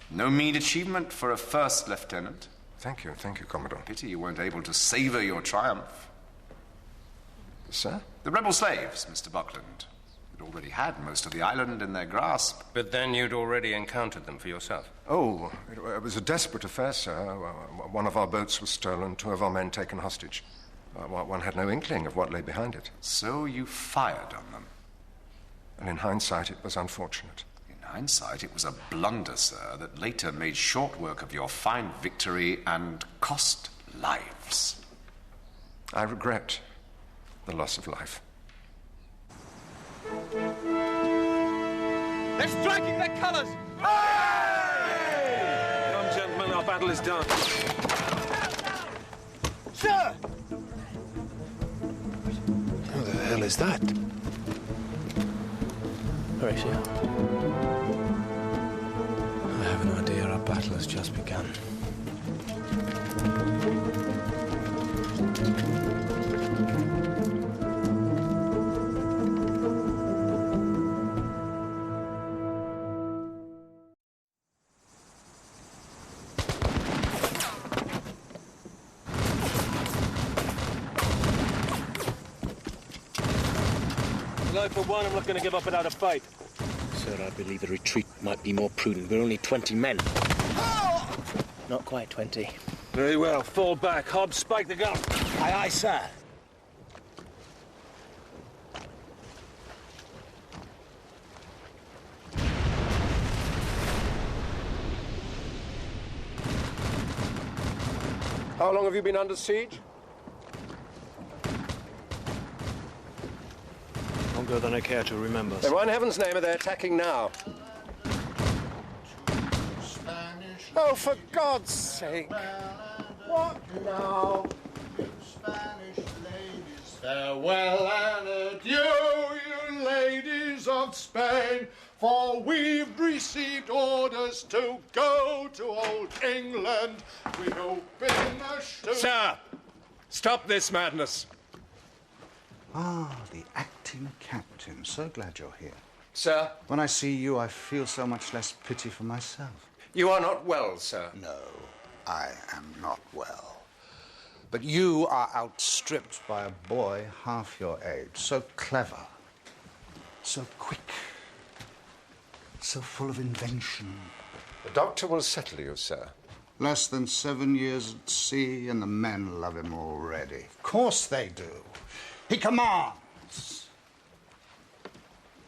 No mean achievement for a first lieutenant. Thank you, Commodore. Pity you weren't able to savor your triumph. Sir? The rebel slaves, Mr. Buckland. You'd already had most of the island in their grasp. But then you'd already encountered them for yourself. Oh, it was a desperate affair, sir. One of our boats was stolen, 2 of our men taken hostage. One had no inkling of what lay behind it. So you fired on them? And in hindsight, it was unfortunate. In hindsight, it was a blunder, sir, that later made short work of your fine victory and cost lives. I regret the loss of life. They're striking their colours! Come, gentlemen, our battle is done. Sir! Who the hell is that? Horatio. I have an idea our battle has just begun. For one, I'm not going to give up without a fight. Sir, I believe the retreat might be more prudent. We're only 20 men. Not quite 20. Very well. Fall back. Hobbs, spike the gun. Aye, aye, sir. How long have you been under siege? Longer than I care to remember. Then why in heaven's name are they attacking now? Oh, for God's sake! What now? You Spanish ladies, farewell and adieu, you ladies of Spain, for we've received orders to go to old England. We open the shoe. Sir! Stop this madness! Ah, the acting captain. So glad you're here. Sir? When I see you, I feel so much less pity for myself. You are not well, sir. No, I am not well. But you are outstripped by a boy half your age. So clever, so quick, so full of invention. The doctor will settle you, sir. Less than 7 years at sea, and the men love him already. Of course they do. He commands.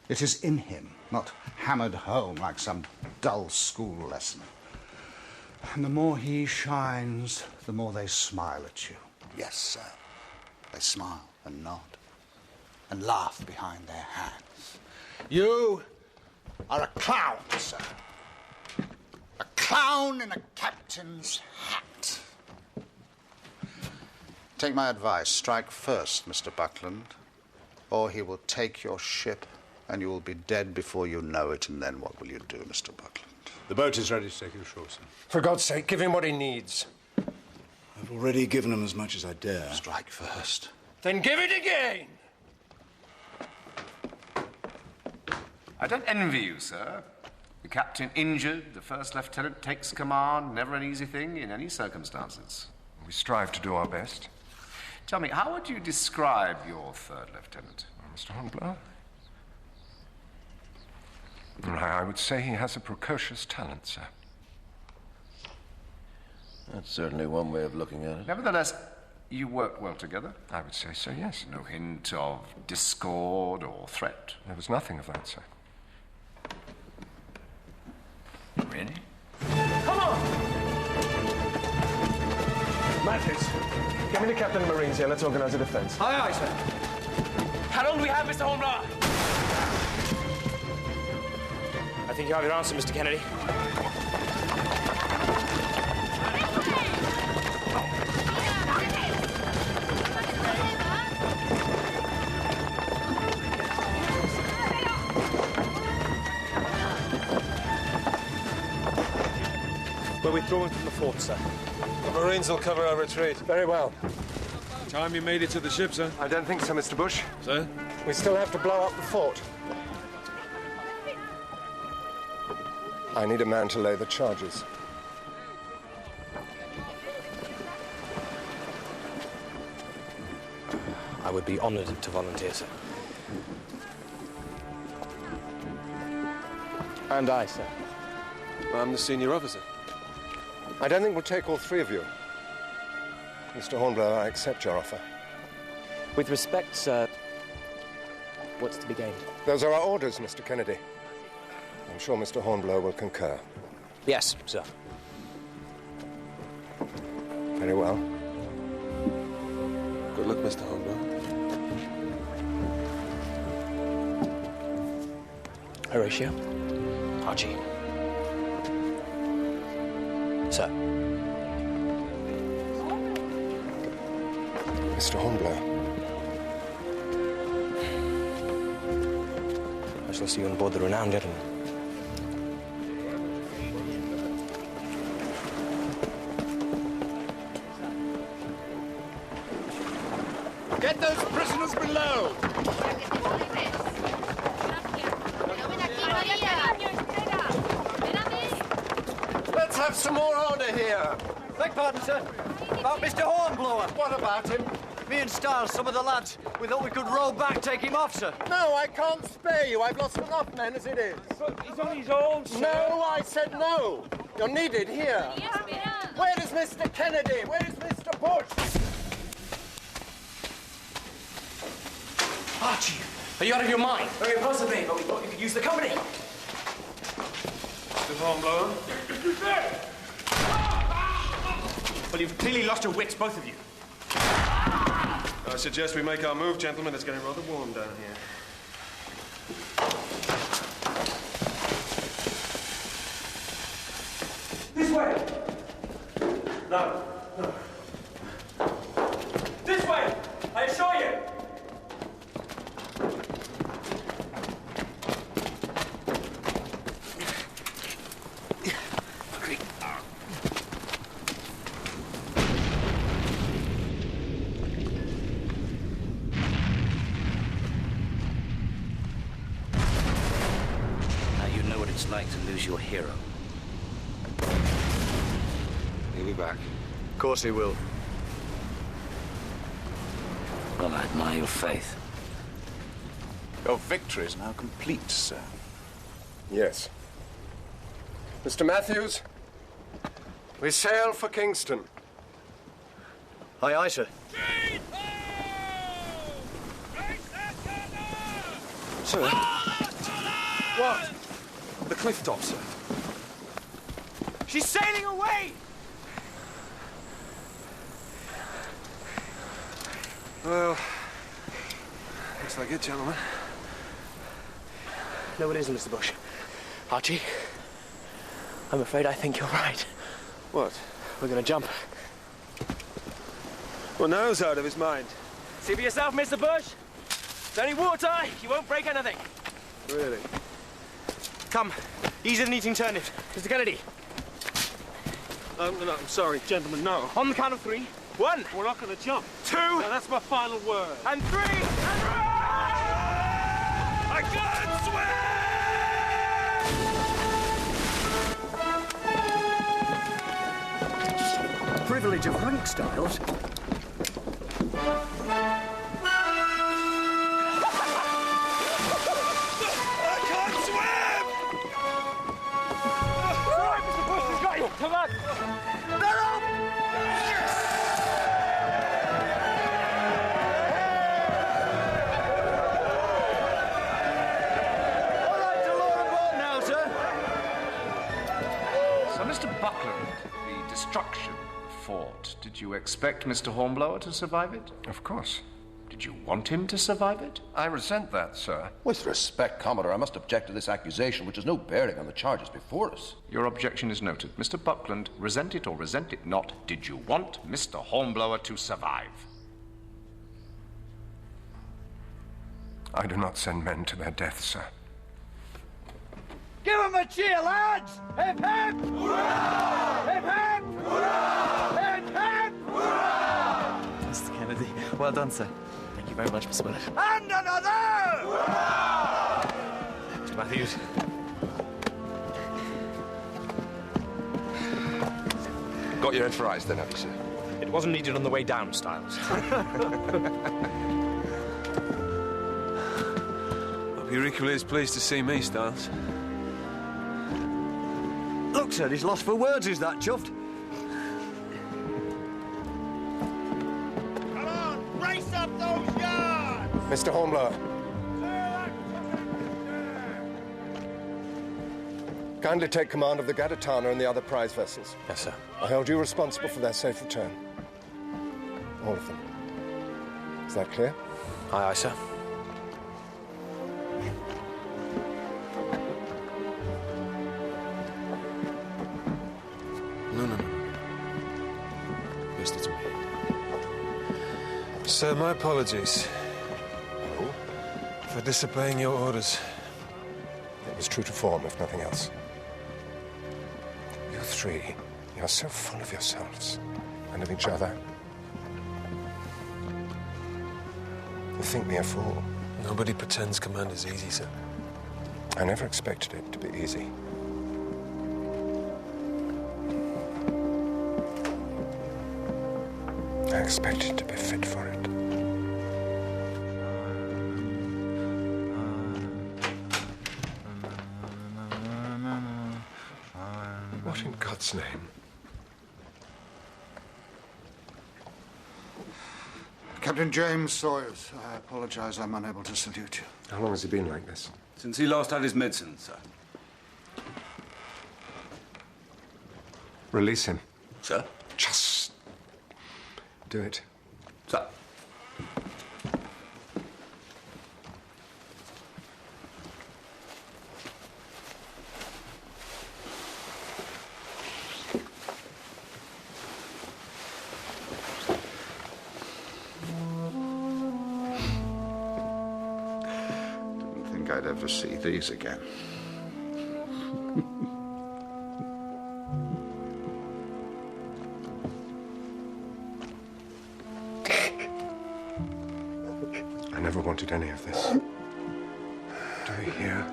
It is in him, not hammered home like some dull school lesson. And the more he shines, the more they smile at you. Yes, sir. They smile and nod and laugh behind their hands. You are a clown, sir. A clown in a captain's hat. Take my advice. Strike first, Mr. Buckland, or he will take your ship and you will be dead before you know it, and then what will you do, Mr. Buckland? The boat is ready to take you ashore, sir. For God's sake, give him what he needs. I've already given him as much as I dare. Strike first. Then give it again! I don't envy you, sir. The captain injured, the first lieutenant takes command. Never an easy thing in any circumstances. We strive to do our best. Tell me, how would you describe your third lieutenant? Mr. Hornblower? I would say he has a precocious talent, sir. That's certainly one way of looking at it. Nevertheless, you worked well together. I would say so, yes. No hint of discord or threat. There was nothing of that, sir. Really? Come on! Matthews, get me the captain of Marines here. Let's organize a defense. Aye, aye, sir. How long do we have, Mr. Hornblower? I think you have your answer, Mr. Kennedy. We're withdrawing from the fort, sir. The Marines will cover our retreat. Very well. Time you made it to the ship, sir? I don't think so, Mr. Bush. Sir? We still have to blow up the fort. I need a man to lay the charges. I would be honored to volunteer, sir. And I, sir. I'm the senior officer. I don't think we'll take all three of you. Mr. Hornblower, I accept your offer. With respect, sir, what's to be gained? Those are our orders, Mr. Kennedy. I'm sure Mr. Hornblower will concur. Yes, sir. Very well. Good luck, Mr. Hornblower. Horatio. Archie. Sir. Mr. Hornblower. I shall see you on board the Renown, gentlemen. Get those prisoners below! Let's have some more order here. Beg pardon, sir. About Mr. Hornblower. What about him? Me and Stiles, some of the lads, we thought we could row back, take him off, sir. No, I can't spare you. I've lost enough men as it is. But he's on his own, sir. No, I said no. You're needed here. Where is Mr. Kennedy? Where is Mr. Bush? Archie, are you out of your mind? Very possibly, but we thought you could use the company. Mr. Hornblower? Well, you've clearly lost your wits, both of you. I suggest we make our move, gentlemen. It's getting rather warm down here. This way! No, no. This way! I assure you! It's like to lose your hero. He'll be back. Of course he will. Well, I admire your faith. Your victory is now complete, sir. Yes. Mr. Matthews, we sail for Kingston. Aye, aye, sir. Sir? What? The cliff top, sir. She's sailing away! Well, looks like it, gentlemen. No, it isn't, Mr. Bush. Archie, I'm afraid I think you're right. What? We're gonna jump. Well, now's out of his mind. See for yourself, Mr. Bush. It's only water. You won't break anything. Really? Come, easier than eating turnips. Mr. Kennedy. No, I'm sorry, gentlemen, no. On the count of 3. 1. We're not going to jump. 2. No, that's my final word. And 3. And run! I can't swim! privilege of rank, Styles. Come on! All right to lower aboard now, sir. So, Mr. Buckland, the destruction of the fort, did you expect Mr. Hornblower to survive it? Of course. Did you want him to survive it? I resent that, sir. With respect, Commodore, I must object to this accusation, which has no bearing on the charges before us. Your objection is noted. Mr. Buckland, resent it or resent it not, did you want Mr. Hornblower to survive? I do not send men to their death, sir. Give him a cheer, lads! Hip hip! Hurrah! Hip hip! Hurrah! Hip hip! Hurrah! Mr. Kennedy, well done, sir. Thank you very much, Mr. Willett. And another! Hurrah! Mr. Matthews. Got your head for eyes then, have you, sir? It wasn't needed on the way down, Styles. Hope you're equally as pleased to see me, Styles. Look, sir, he's lost for words, is that, chuffed? Come on, race up those yards! Mr. Hornblower. Kindly take command of the Gadatana and the other prize vessels. Yes, sir. I hold you responsible for their safe return. All of them. Is that clear? Aye, aye, sir. No. First it's me. Sir, my apologies. For disobeying your orders. It was true to form, if nothing else. You three, you're so full of yourselves and of each other. You think me a fool. Nobody pretends command is easy, sir. I never expected it to be easy. I expected to be fit for it. What in God's name? Captain James Sawyers, I apologize I'm unable to salute you. How long has he been like this? Since he last had his medicine, sir. Release him. Sir? Just do it. Sir. Didn't think I'd ever see these again. I never wanted any of this. Do you hear?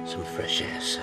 Some fresh air, sir.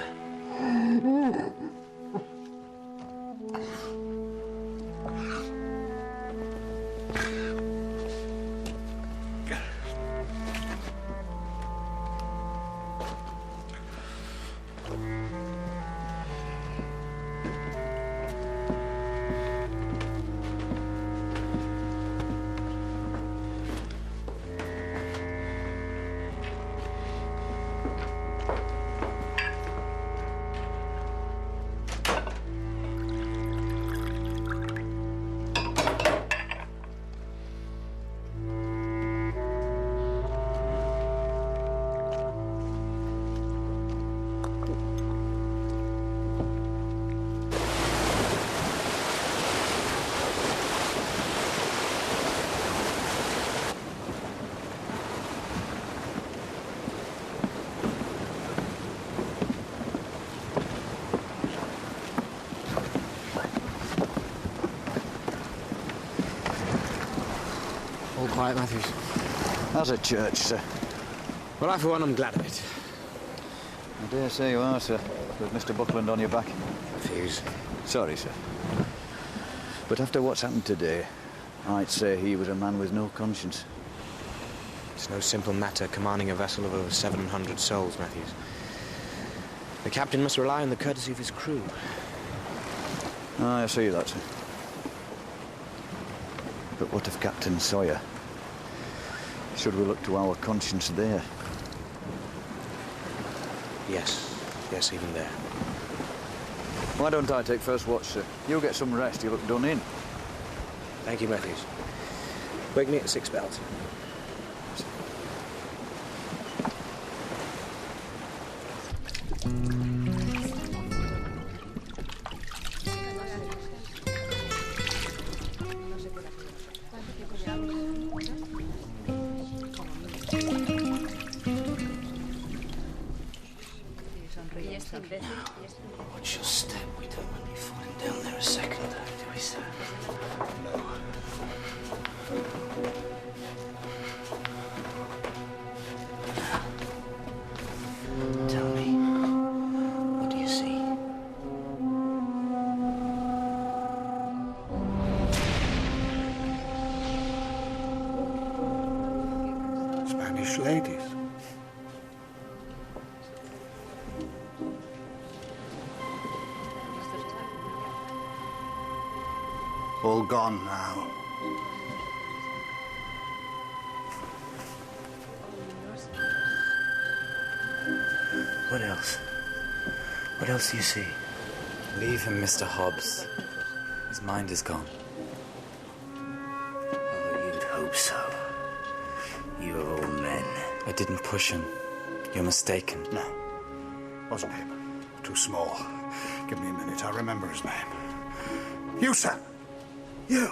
quiet, Matthews. How's it, church, sir? Well, I, for one, am glad of it. I dare say you are, sir, with Mr. Buckland on your back. Matthews. Sorry, sir. But after what's happened today, I'd say he was a man with no conscience. It's no simple matter commanding a vessel of over 700 souls, Matthews. The captain must rely on the courtesy of his crew. I see that, sir. But what of Captain Sawyer? Should we look to our conscience there? Yes, even there. Why don't I take first watch, sir? You get some rest, you look done in. Thank you, Matthews. Wake me at 6 bells. Watch your step. We don't want to be falling down there a second, do we, sir? No. Tell me, what do you see? Spanish ladies. All gone now. What else? What else do you see? Leave him, Mr. Hobbs. His mind is gone. Oh, you'd hope so. You of all men. I didn't push him. You're mistaken. No. Wasn't him. Too small. Give me a minute. I remember his name. You, sir. You.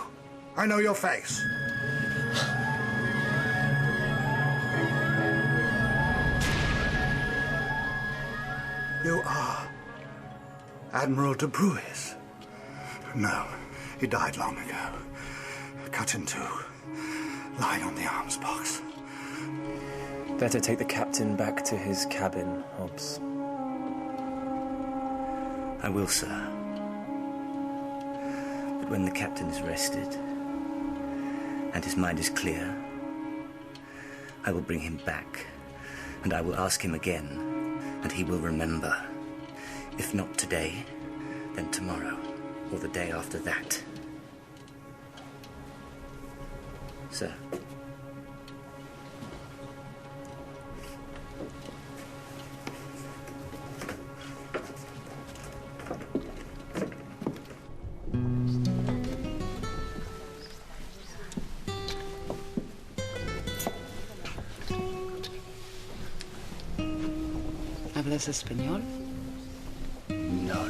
I know your face. You are Admiral de Bruys. No, he died long ago. Cut in two, lying on the arms box. Better take the captain back to his cabin, Hobbs. I will, sir. But when the captain is rested and his mind is clear, I will bring him back and I will ask him again, and he will remember. If not today, then tomorrow, or the day after that. Sir. ¿Hablas español? No.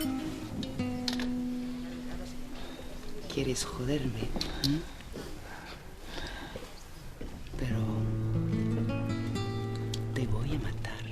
¿Quieres joderme? Pero te voy a matar.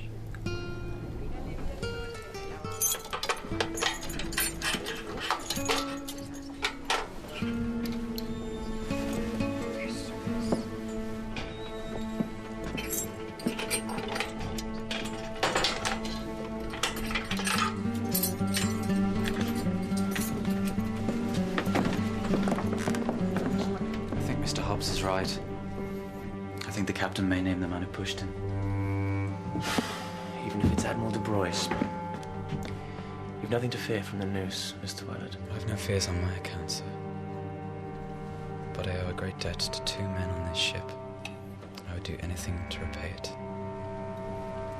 Hobbs is right. I think the captain may name the man who pushed him. Even if it's Admiral de Bruys. You've nothing to fear from the noose, Mr. Wellard. I've no fears on my account, sir. But I owe a great debt to 2 men on this ship. I would do anything to repay it.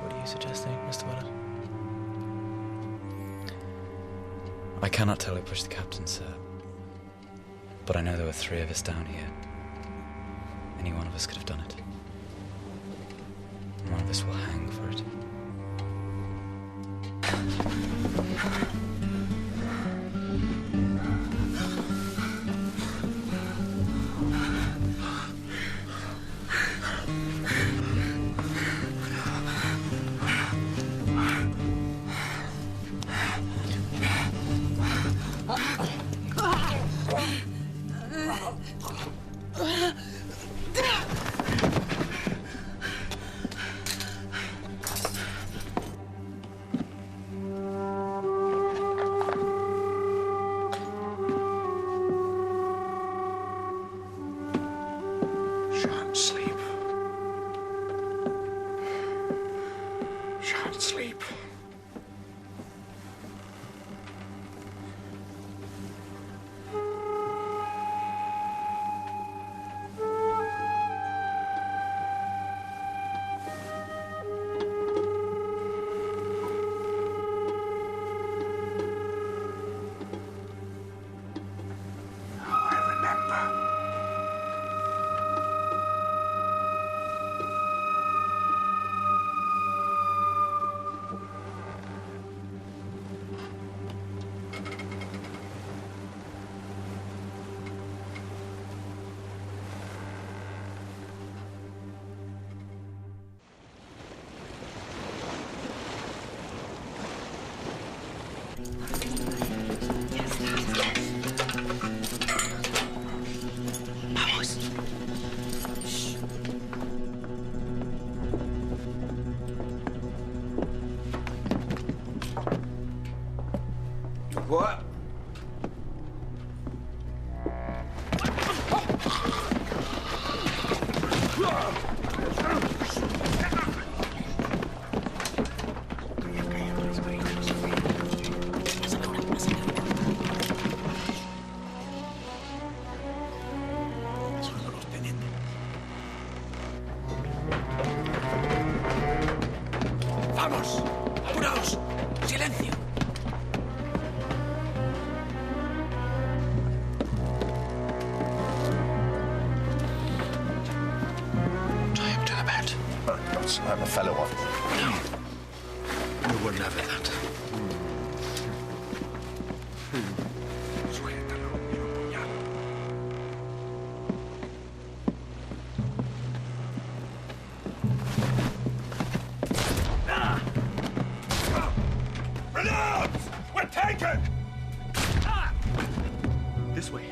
What are you suggesting, Mr. Wellard? I cannot tell who pushed the captain, sir. But I know there were 3 of us down here. Any one of us could have done it. And one of us will hang for it. turn the fellow off. You were never that. Renounce! We're taken! This way.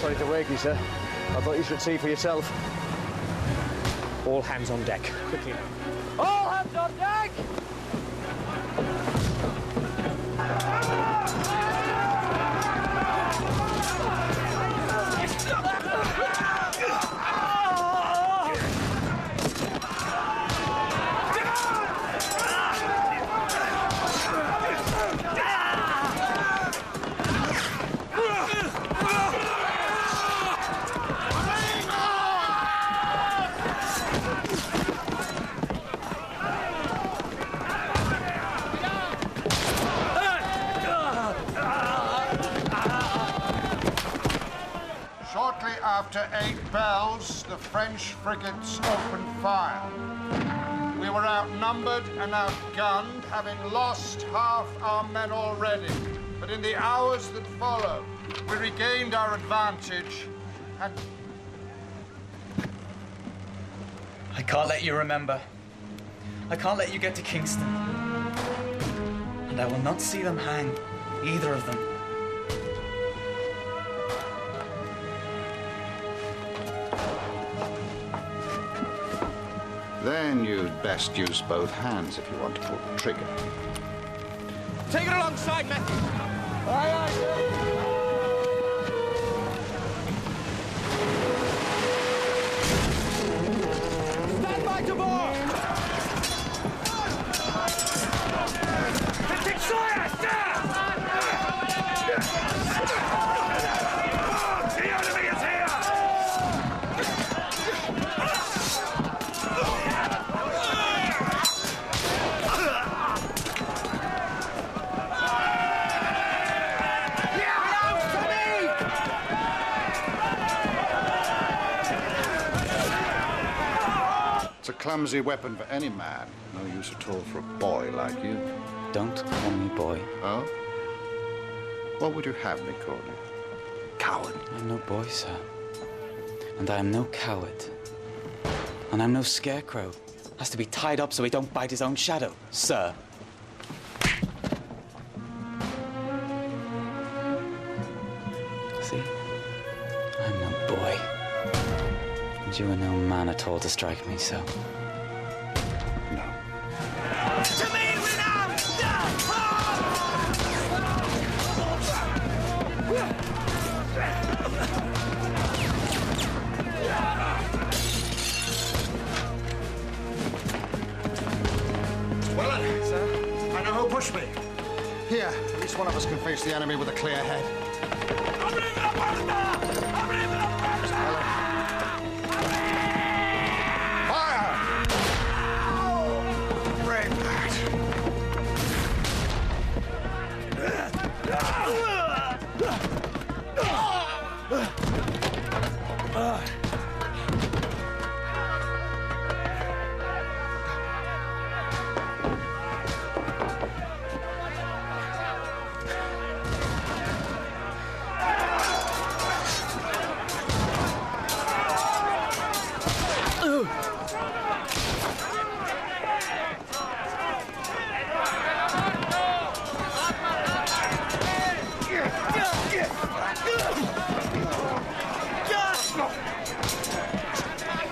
Sorry to wake you, sir. I thought you should see for yourself. All hands on deck. Quickly. All hands on deck! Shortly after 8 bells, the French frigates opened fire. We were outnumbered and outgunned, having lost half our men already. But in the hours that followed, we regained our advantage and... I can't let you remember. I can't let you get to Kingston. And I will not see them hang, either of them. Then you'd best use both hands if you want to pull the trigger. Take it alongside, Matthew. Aye, aye, stand by to board! Take Sawyer, stand! The enemy is here! It's a clumsy weapon for any man. No use at all for a boy like you. Don't call me boy. Oh? What would you have me call you? Coward. I'm no boy, sir. And I am no coward. And I'm no scarecrow. Has to be tied up so he don't bite his own shadow, sir. See? I'm no boy. And you are no man at all to strike me so. To me, renowned! Well, sir, I know who pushed me. Here, at least one of us can face the enemy with a clear head. Fire! Break that.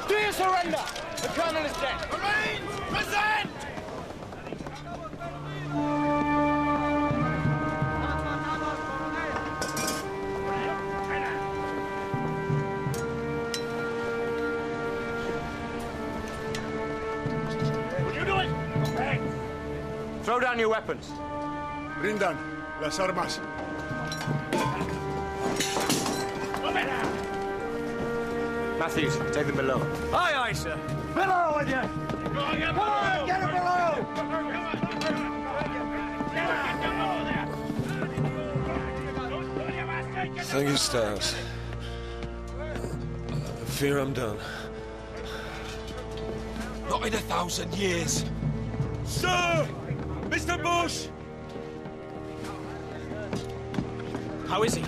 Do you surrender? The colonel is dead. Marines, present! Will you do it? Okay. Throw down your weapons. Brindan, las armas. Matthews, take them below. Aye, aye, sir. Below with you! Come on, get below! Thank you, Styles. I fear I'm done. Not in 1,000 years. Sir! Mr. Bush! How is he?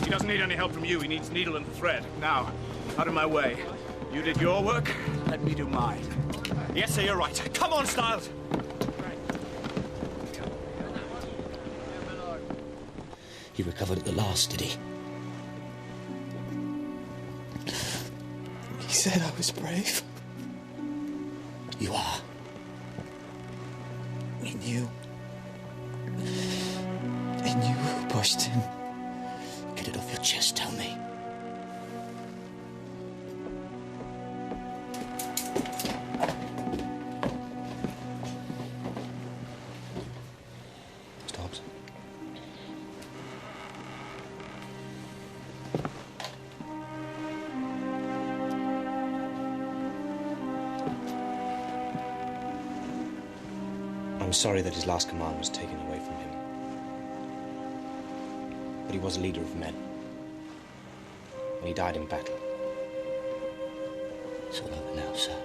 He doesn't need any help from you. He needs needle and thread. Now, out of my way. You did your work, let me do mine. Yes, sir, you're right. Come on, Styles! He recovered at the last, did he? He said I was brave. You are. He knew. He knew who pushed him. Get it off your chest, tell me. Stops. I'm sorry that his last command was taken away from him. But he was a leader of men. And he died in battle. It's all over now, sir.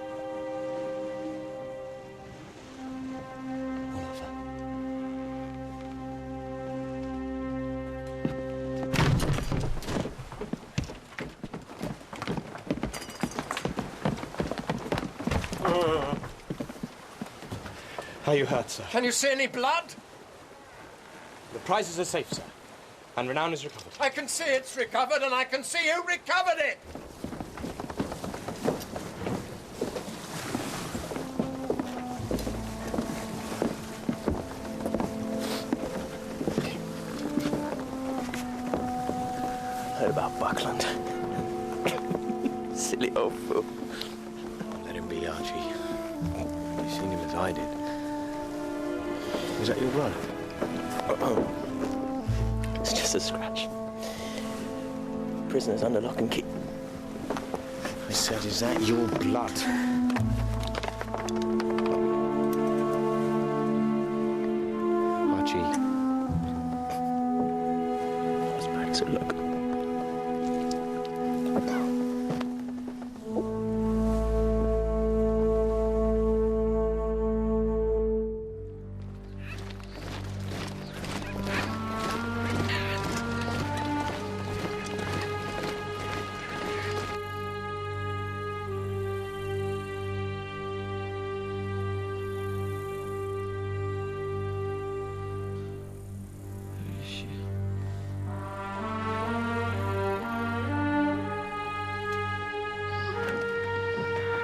All over. Are you hurt, sir? Can you see any blood? The prizes are safe, sir. And renown is recovered. I can see it's recovered, and I can see who recovered it! Heard about Buckland. Silly old fool. Let him be, Archie. You've seen him as I did. Is that your blood? It's just a scratch. Prisoner's under lock and key. I said, is that your blood? Archie. It's back to look.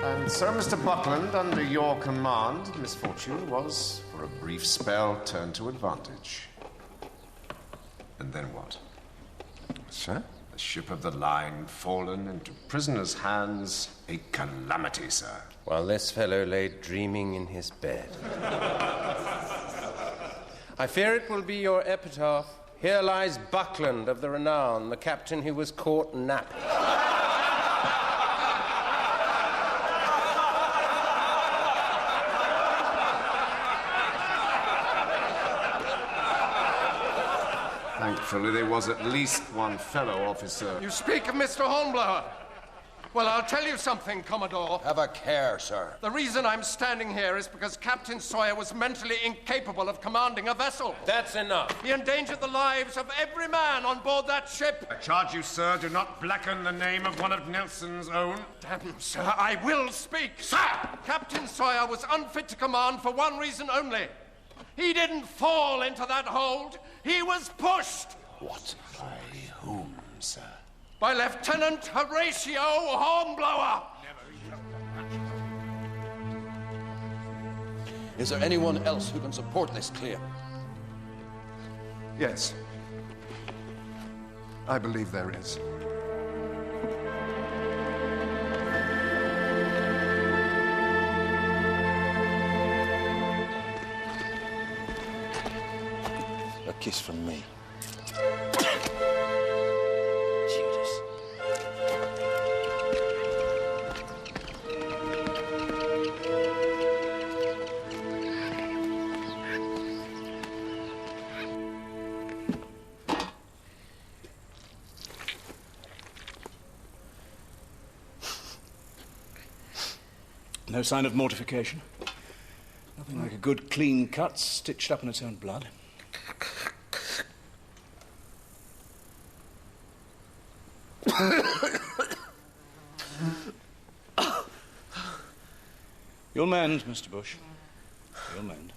And so, Mr. Buckland, under your command, misfortune was, for a brief spell, turned to advantage. And then what? Sir? A ship of the line fallen into prisoners' hands, a calamity, sir. While this fellow lay dreaming in his bed. I fear it will be your epitaph. Here lies Buckland of the Renown, the captain who was caught napping. Thankfully, there was at least one fellow officer. You speak of Mr. Hornblower. Well, I'll tell you something, Commodore. Have a care, sir. The reason I'm standing here is because Captain Sawyer was mentally incapable of commanding a vessel. That's enough. He endangered the lives of every man on board that ship. I charge you, sir, do not blacken the name of one of Nelson's own. Damn, sir, I will speak. Sir! Captain Sawyer was unfit to command for one reason only. He didn't fall into that hold. He was pushed. What? By whom, sir? By Lieutenant Horatio Hornblower. Is there anyone else who can support this claim? Yes. I believe there is. A kiss from me. Judas. No sign of mortification. Nothing like a good clean cut stitched up in its own blood. You'll mend, Mr. Bush. You'll mend.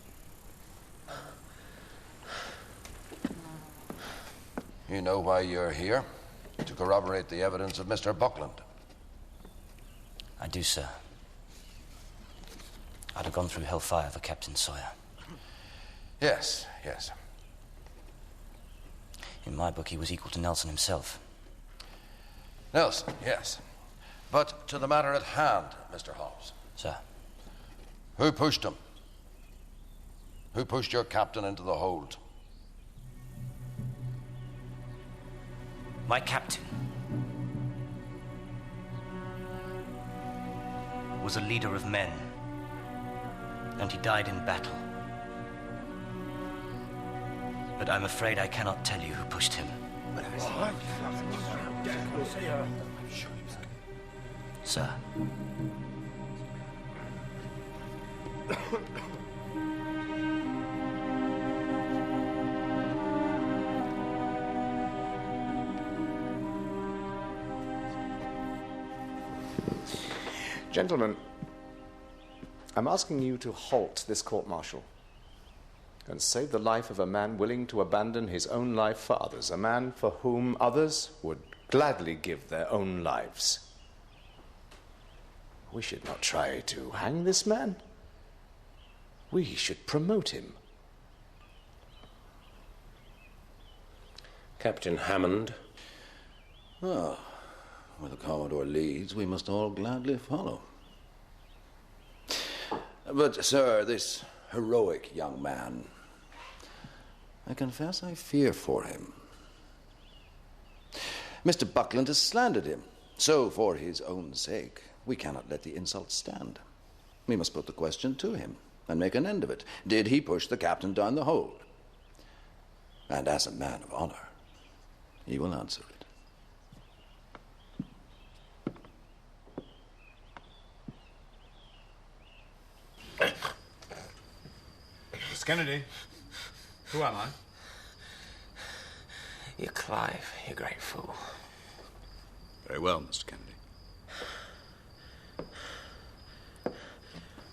You know why you're here? To corroborate the evidence of Mr. Buckland. I do, sir. I'd have gone through hellfire for Captain Sawyer. Yes, yes. In my book, he was equal to Nelson himself. Nelson, yes. But to the matter at hand, Mr. Holmes. Sir. Who pushed him? Who pushed your captain into the hold? My captain was a leader of men, and he died in battle. But I'm afraid I cannot tell you who pushed him. Sir. Gentlemen, I'm asking you to halt this court-martial and save the life of a man willing to abandon his own life for others, a man for whom others would gladly give their own lives. We should not try to hang this man. We should promote him. Captain Hammond. Oh, where the Commodore leads, we must all gladly follow. But, sir, this heroic young man, I confess I fear for him. Mr. Buckland has slandered him, so for his own sake, we cannot let the insult stand. We must put the question to him and make an end of it. Did he push the captain down the hold? And as a man of honor, he will answer it. Miss Kennedy, who am I? You're Clive, you great fool. Very well, Mr. Kennedy.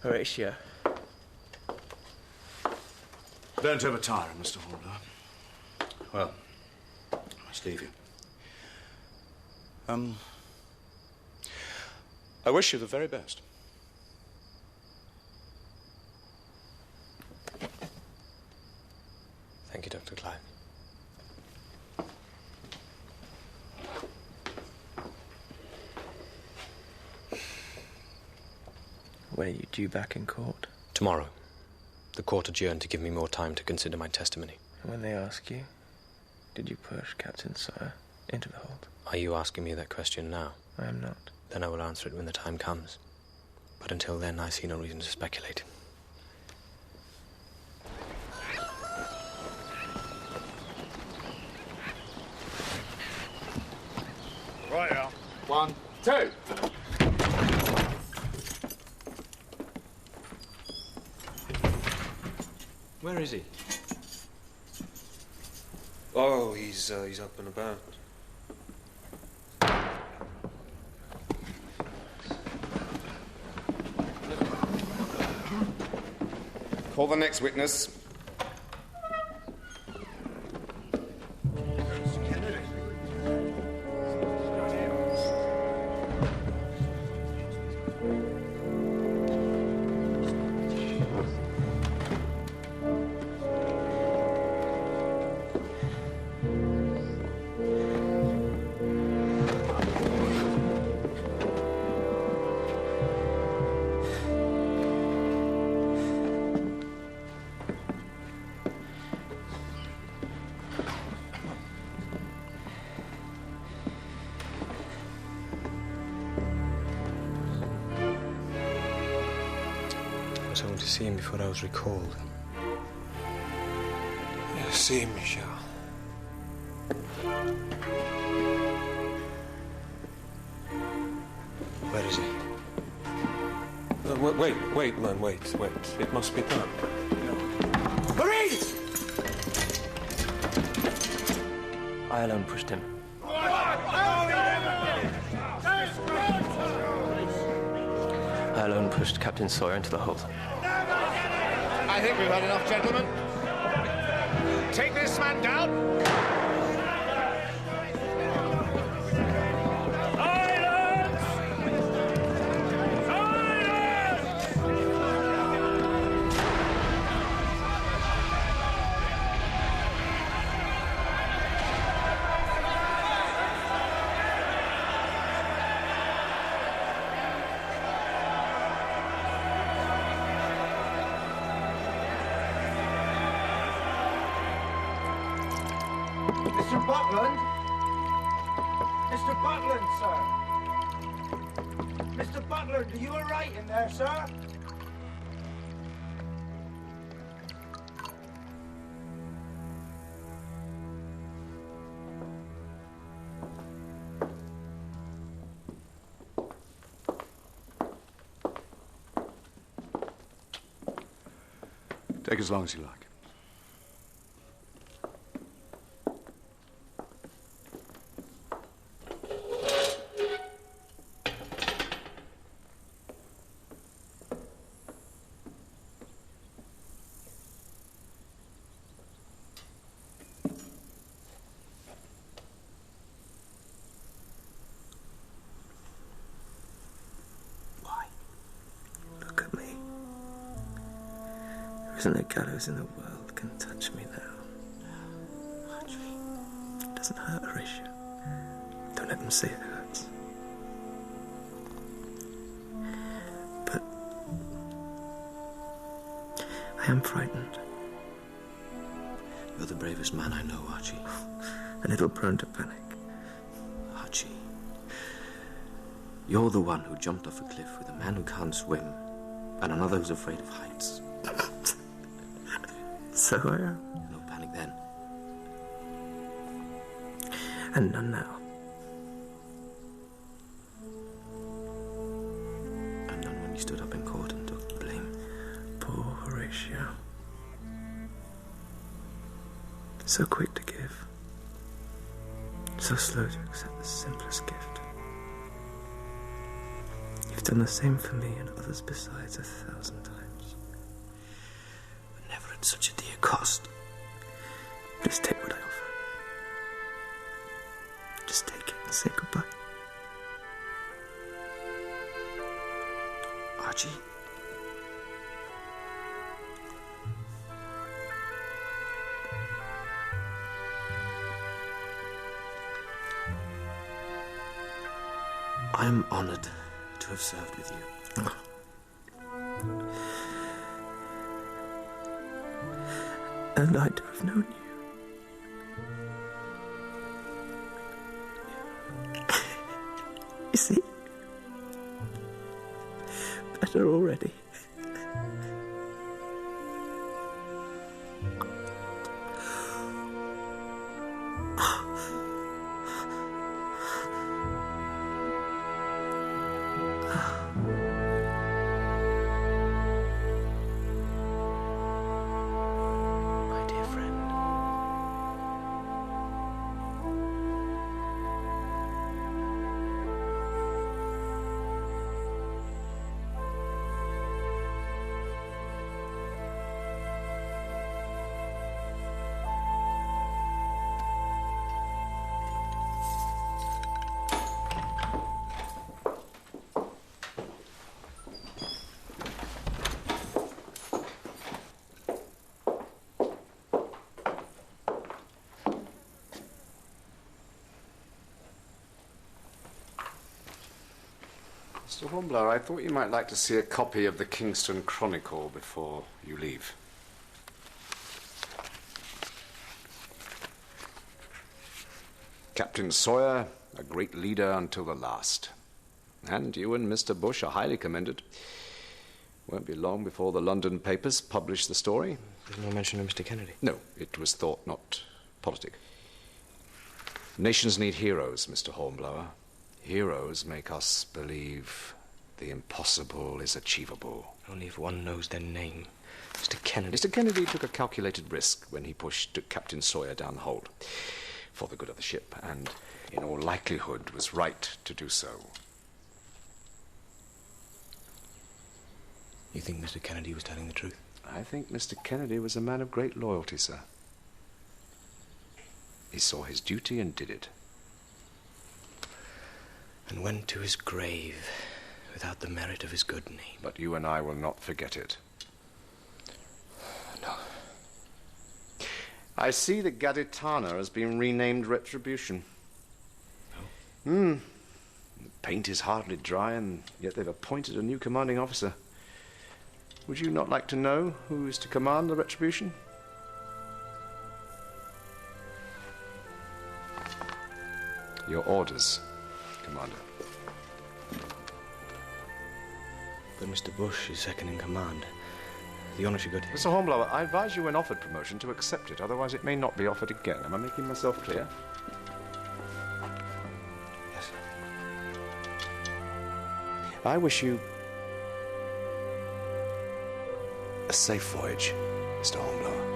Horatio. Don't overtire him, Mr. Hornblower. Well, I must leave you. I wish you the very best. Thank you, Dr. Clive. When are you due back in court? Tomorrow. The court adjourned to give me more time to consider my testimony. When they ask you, did you push Captain Sawyer into the hold? Are you asking me that question now? I am not. Then I will answer it when the time comes. But until then, I see no reason to speculate. Right, yeah. 1, 2. Where is he? Oh, he's up and about. Call the next witness. I was hoping to see him before I was recalled. See him, Michel. Where is he? Wait, man, wait. It must be done. Marie! I alone pushed him. I alone pushed Captain Sawyer into the hold. I think we've had enough, gentlemen. Take this man down. Mr. Buckland? Mr. Buckland, sir. Mr. Buckland, are you all right in there, sir? Take as long as you like. Isn't a gallows in the world can touch me now? Archie, it doesn't hurt, Horatio. Don't let them say it hurts. But I am frightened. You're the bravest man I know, Archie. A little prone to panic. Archie, you're the one who jumped off a cliff with a man who can't swim and another who's afraid of heights. So I am. No panic then. And none now. And none when you stood up in court and took the blame. Poor Horatio. So quick to give. So slow to accept the simplest gift. You've done the same for me and others besides 1,000 times. Never at such a dear cost. Just take what I offer. Just take it and say goodbye. Archie? I am honored to have served with you. And I to have known you. You see? Better already. Mr. Hornblower, I thought you might like to see a copy of the Kingston Chronicle before you leave. Captain Sawyer, a great leader until the last. And you and Mr. Bush are highly commended. Won't be long before the London papers publish the story. There's no mention of Mr. Kennedy. No, it was thought not politic. Nations need heroes, Mr. Hornblower. Heroes make us believe the impossible is achievable. Only if one knows their name. Mr. Kennedy. Mr. Kennedy took a calculated risk when he pushed Captain Sawyer down the hold for the good of the ship, and in all likelihood was right to do so. You think Mr. Kennedy was telling the truth? I think Mr. Kennedy was a man of great loyalty, sir. He saw his duty and did it. And went to his grave without the merit of his good name. But you and I will not forget it. No. I see the Gaditana has been renamed Retribution. The paint is hardly dry, and yet they've appointed a new commanding officer. Would you not like to know who is to command the Retribution? Your orders, Commander. But Mr. Bush is second in command. The honor should go to him. Mr. Hornblower, I advise you when offered promotion to accept it, otherwise it may not be offered again. Am I making myself clear? Yes, sir. I wish you a safe voyage, Mr. Hornblower.